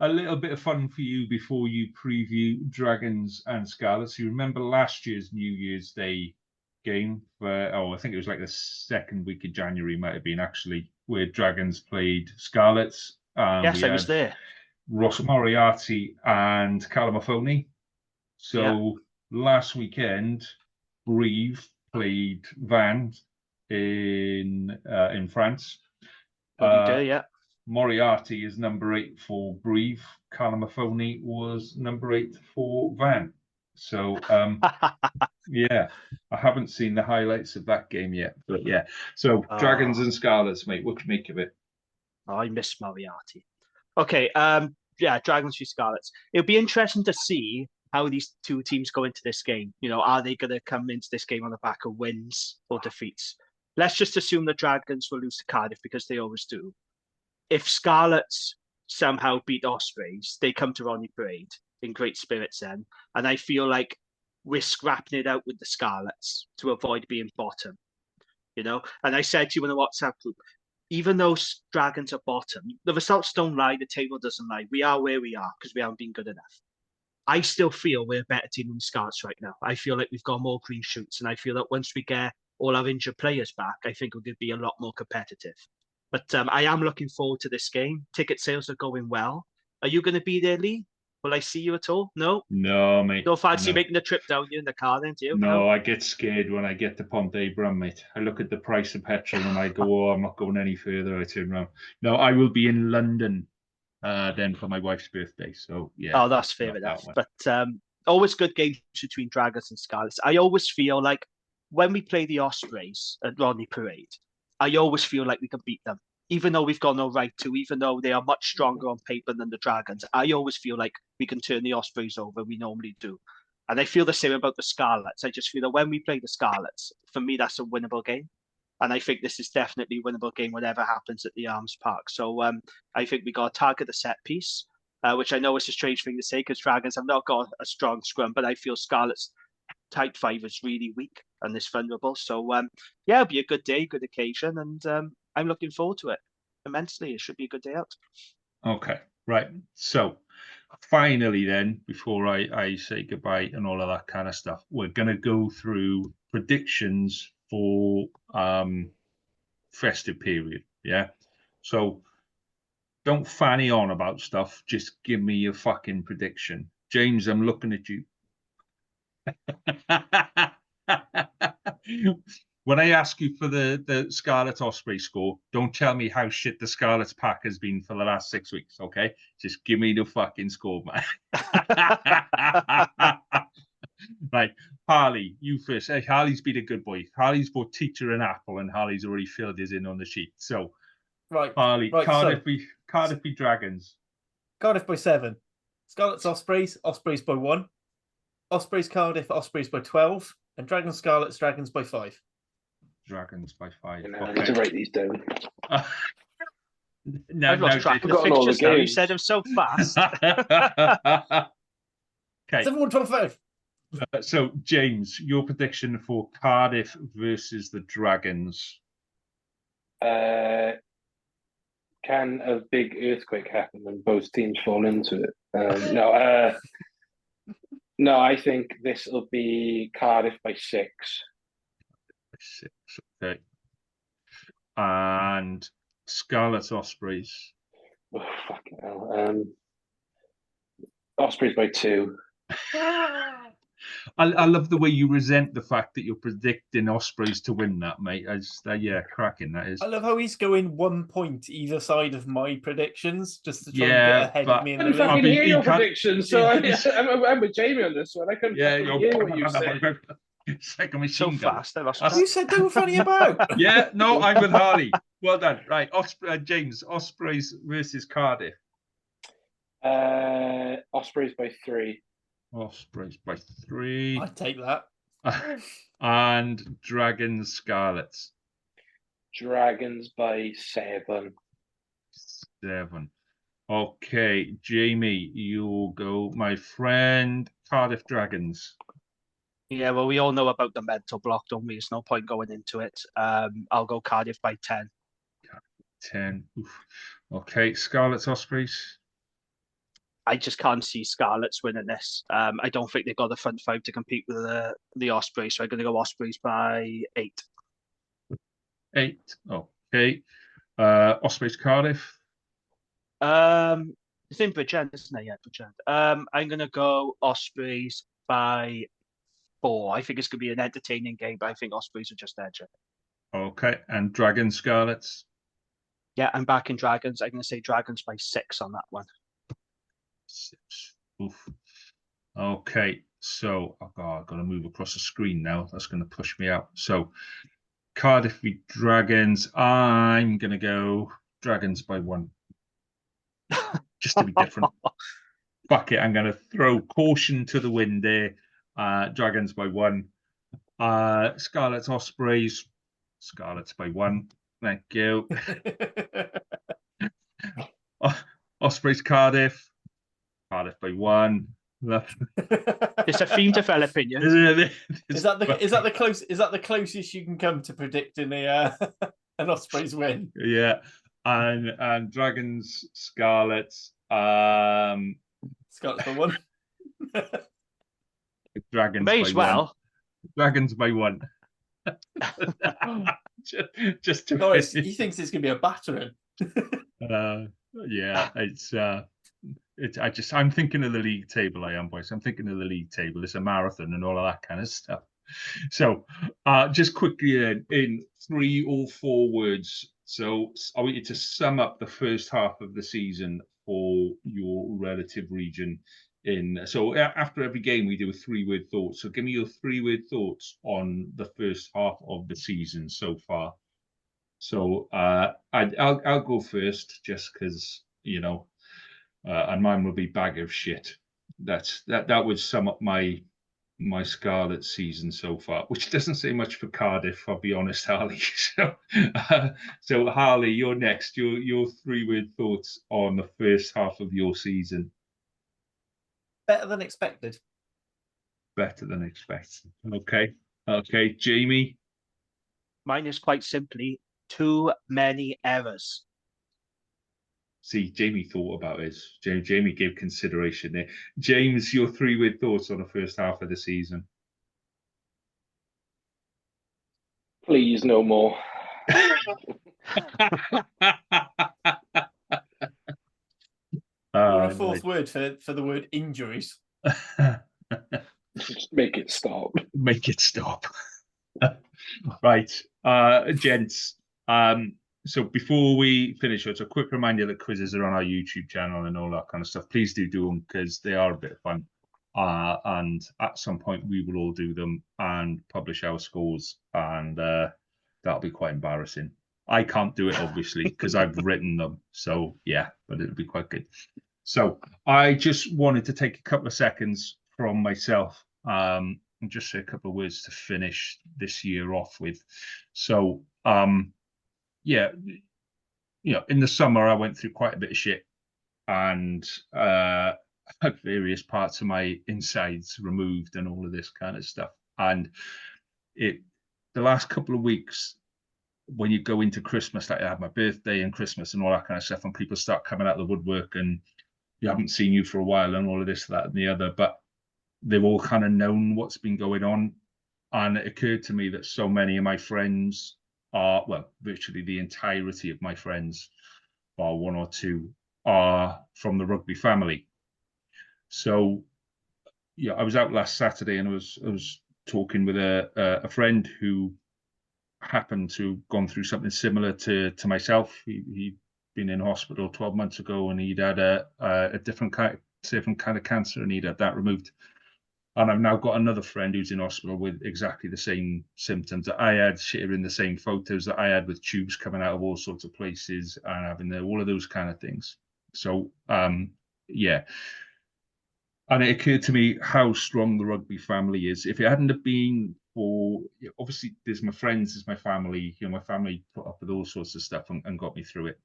a little bit of fun for you before you preview Dragons and Scarlets. You remember last year's New Year's Day game? I think it was like the second week of January, might have been actually, where Dragons played Scarlets. Yes, I was there. Ross Moriarty and Callum Mahoney. So last weekend, Brive played Van in France. Moriarty is number 8 for Brive. Callum Mahoney was number 8 for Van. So, yeah, I haven't seen the highlights of that game yet, but yeah. So, Dragons and Scarlets, mate, what do you make of it? I miss Moriarty. Okay, Dragons v Scarlets. It'll be interesting to see how these two teams go into this game. You know, are they going to come into this game on the back of wins or defeats? Let's just assume the Dragons will lose to Cardiff because they always do. If Scarlets somehow beat Ospreys, they come to Ronnie Parade in great spirits then. And I feel like we're scrapping it out with the Scarlets to avoid being bottom. You know, and I said to you in the WhatsApp group, even though Dragons are bottom, the results don't lie, the table doesn't lie. We are where we are because we haven't been good enough. I still feel we're a better team than the Scarlets right now. I feel like we've got more green shoots, and I feel that once we get all our injured players back, I think we're going to be a lot more competitive. But I am looking forward to this game. Ticket sales are going well. Are you going to be there, Lee? Will I see you at all? No? No, mate. Don't fancy making the trip down here in the car then, do you? No, I get scared when I get to Pont Abram, mate. I look at the price of petrol and I go, I'm not going any further. I turn around. No, I will be in London then for my wife's birthday. So, yeah. Oh, that's fair enough. But always good games between Dragons and Scarlets. I always feel like when we play the Ospreys at Rodney Parade, I always feel like we can beat them. Even though we've got no right to, even though they are much stronger on paper than the Dragons, I always feel like we can turn the Ospreys over. We normally do. And I feel the same about the Scarlets. I just feel that when we play the Scarlets, for me, that's a winnable game. And I think this is definitely a winnable game, whatever happens at the Arms Park. So I think we got to target the set piece, which I know is a strange thing to say because Dragons have not got a strong scrum, but I feel Scarlet's tight five is really weak and is vulnerable. So, it'll be a good day, good occasion. And I'm looking forward to it immensely. It should be a good day out. Okay, right. So finally then, before I say goodbye and all of that kind of stuff, we're going to go through predictions for festive period. Yeah. So don't fanny on about stuff. Just give me your fucking prediction. James, I'm looking at you. When I ask you for the Scarlet Osprey score, don't tell me how shit the Scarlet's pack has been for the last 6 weeks, okay? Just give me the fucking score, man. Right, Harley, you first. Hey, Harley's been a good boy. Harley's bought Teacher and Apple, and Harley's already filled his in on the sheet. So, right, Harley, right, Cardiff be Dragons. Cardiff by 7. Scarlets Ospreys, Ospreys by 1. Ospreys Cardiff, Ospreys by 12. And Dragons Scarlets, Dragons by 5. Dragons by 5. I need to write these down. I've lost track of the fixtures now. You said them so fast. Okay. 7, 1, 12, 5. So, James, your prediction for Cardiff versus the Dragons? Can a big earthquake happen when both teams fall into it? No, I think this will be Cardiff by 6. 6, okay. And Scarlet Ospreys? Oh, fucking hell. Ospreys by 2. I love the way you resent the fact that you're predicting Ospreys to win that, mate. I just, yeah, cracking that is. I love how he's going 1 point either side of my predictions just to try and Yeah, get ahead of but- me in I the couldn't league. fucking hear your he can't- predictions, so I'm with Jamie on this one. I couldn't Yeah, fucking hear what you said. It's like a machine So gun. fast, they're Ospreys. You said they were funny about. Yeah, no, I'm with Harley. Well done. Right, James, Ospreys versus Cardiff. Ospreys by 3. Ospreys by 3. I'd take that. And Dragons Scarlets. Dragons by 7. 7. Okay, Jamie, you'll go, my friend. Cardiff Dragons. Yeah, well, we all know about the mental block, don't we? There's no point going into it. I'll go Cardiff by 10. 10. Oof. Okay, Scarlets Ospreys. I just can't see Scarlets winning this. I don't think they've got the front 5 to compete with the Ospreys, so I'm going to go Ospreys by 8. 8. Okay. Ospreys Cardiff. It's in Bridgend, isn't it? Yeah, Bridgend. I'm going to go Ospreys by 4. I think it's going to be an entertaining game, but I think Ospreys are just edge it. Okay, and Dragons Scarlets. Yeah, I'm back in Dragons. I'm going to say Dragons by 6 on that one. 6. Oof. Okay, so I've got to move across the screen now. That's going to push me out. So Cardiff v Dragons. I'm going to go Dragons by 1. Just to be different. Fuck it, I'm going to throw caution to the wind there. Dragons by 1. Scarlets Ospreys. Scarlets by 1. Thank you. Ospreys Cardiff. Cardiff by 1. It's a theme developing, yeah. Is that the closest you can come to predicting an Ospreys win? Yeah, and Dragons Scarlets. Scarlets by 1. Dragons May by as well. 1. Dragons by 1. just to Norris, he thinks it's going to be a battering. Yeah, I'm thinking of the league table. I am, boys. I'm thinking of the league table. It's a marathon and all of that kind of stuff. So, just quickly then, in 3 or 4 words. So, I want you to sum up the first half of the season for your relative region. So after every game, we do a 3-word thought. So, give me your 3-word thoughts on the first half of the season so far. So, I'll go first, just because and mine will be bag of shit. That would sum up my Scarlet season so far, which doesn't say much for Cardiff, I'll be honest, Harley. So Harley, you're next. Your 3-word thoughts on the first half of your season. Better than expected. Better than expected. Okay, Jamie. Mine is quite simply too many errors. See, Jamie thought about it. Jamie gave consideration there. James, your 3-word thoughts on the first half of the season. Please, no more. Or a 4th word for the word injuries. Just make it stop. Make it stop. Right, gents. So before we finish, it's a quick reminder that quizzes are on our YouTube channel and all that kind of stuff. Please do them because they are a bit of fun. And at some point we will all do them and publish our scores, and that'll be quite embarrassing. I can't do it obviously because I've written them. So yeah, but it'll be quite good. So I just wanted to take a couple of seconds from myself and just say a couple of words to finish this year off with. So yeah, in the summer I went through quite a bit of shit and had various parts of my insides removed and all of this kind of stuff. And the last couple of weeks, when you go into Christmas, like I had my birthday and Christmas and all that kind of stuff, and people start coming out of the woodwork and you haven't seen you for a while and all of this, that and the other, but they've all kind of known what's been going on. And it occurred to me that so many of my friends are, well, virtually the entirety of my friends, or 1 or 2, are from the rugby family. So yeah, I was out last Saturday and I was talking with a friend who happened to have gone through something similar to myself. He'd been in hospital 12 months ago, and he'd had a different kind of cancer, and he'd had that removed. And I've now got another friend who's in hospital with exactly the same symptoms that I had, sharing the same photos that I had, with tubes coming out of all sorts of places and having all of those kind of things. So, yeah. And it occurred to me how strong the rugby family is. If it hadn't have been for, obviously, there's my friends, there's my family. My family put up with all sorts of stuff and got me through it.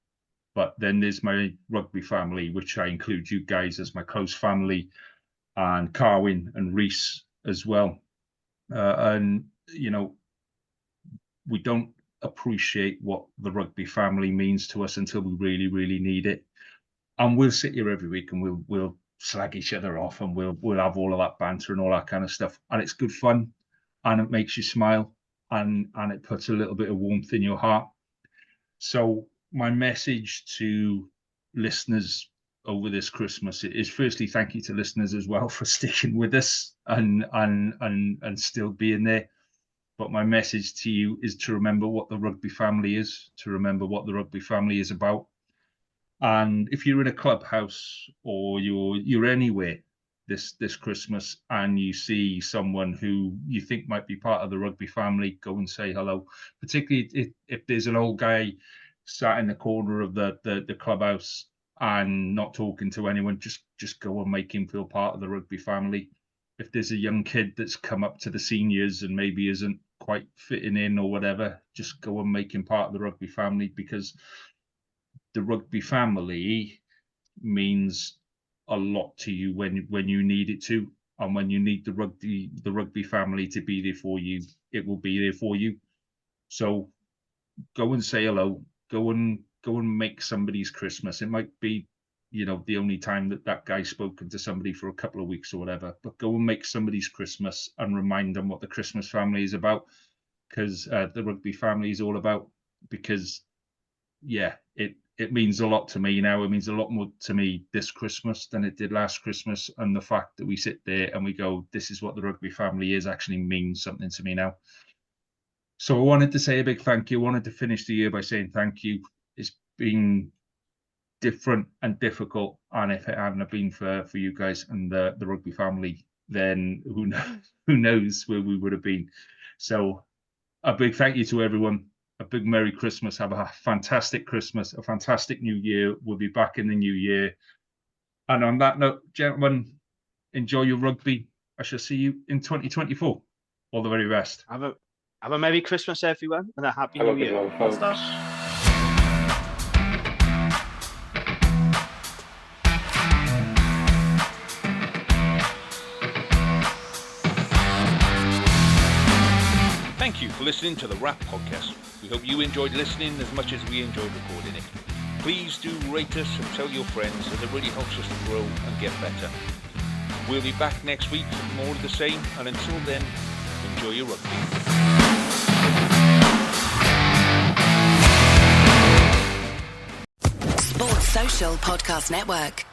But then there's my rugby family, which I include you guys as my close family, and Carwyn and Reese as well. And, we don't appreciate what the rugby family means to us until we really, really need it. And we'll sit here every week and we'll slag each other off, and we'll have all of that banter and all that kind of stuff. And it's good fun, and it makes you smile, and it puts a little bit of warmth in your heart. So my message to listeners over this Christmas is, firstly, thank you to listeners as well for sticking with us and still being there. But my message to you is to remember what the rugby family is, to remember what the rugby family is about. And if you're in a clubhouse or you're anywhere this Christmas and you see someone who you think might be part of the rugby family, go and say hello. Particularly if there's an old guy sat in the corner of the clubhouse and not talking to anyone, just go and make him feel part of the rugby family. If there's a young kid that's come up to the seniors and maybe isn't quite fitting in or whatever, just go and make him part of the rugby family, because the rugby family means a lot to you when you need it to, and when you need the rugby family to be there for you, it will be there for you. So go and say hello. Go and make somebody's Christmas. It might be, the only time that guy's spoken to somebody for a couple of weeks or whatever, but go and make somebody's Christmas and remind them what the Christmas family is about, because the rugby family is all about. Because, yeah, it means a lot to me now. It means a lot more to me this Christmas than it did last Christmas. And the fact that we sit there and we go, this is what the rugby family is, actually means something to me now. So I wanted to say a big thank you. I wanted to finish the year by saying thank you. It's been different and difficult. And if it hadn't have been for you guys and the rugby family, then who knows where we would have been. So a big thank you to everyone. A big Merry Christmas. Have a fantastic Christmas, a fantastic New Year. We'll be back in the new year. And on that note, gentlemen, enjoy your rugby. I shall see you in 2024. All the very best. Have a Merry Christmas, everyone, and a Happy New Year. Thank you for listening to the Wrap Podcast. We hope you enjoyed listening as much as we enjoyed recording it. Please do rate us and tell your friends, as it really helps us to grow and get better. We'll be back next week with more of the same, and until then, enjoy your rugby. Sports Social Podcast Network.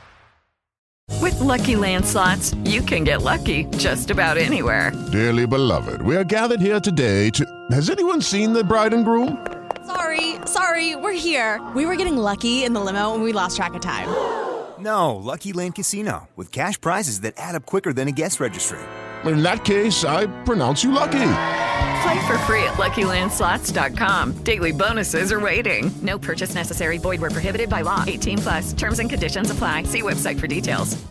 With Lucky Land Slots, you can get lucky just about anywhere. Dearly beloved, we are gathered here today to... Has anyone seen the bride and groom? Sorry, we're here. We were getting lucky in the limo and we lost track of time. No, Lucky Land Casino, with cash prizes that add up quicker than a guest registry. In that case, I pronounce you lucky. Play for free at LuckyLandSlots.com. Daily bonuses are waiting. No purchase necessary. Void where prohibited by law. 18+. Terms and conditions apply. See website for details.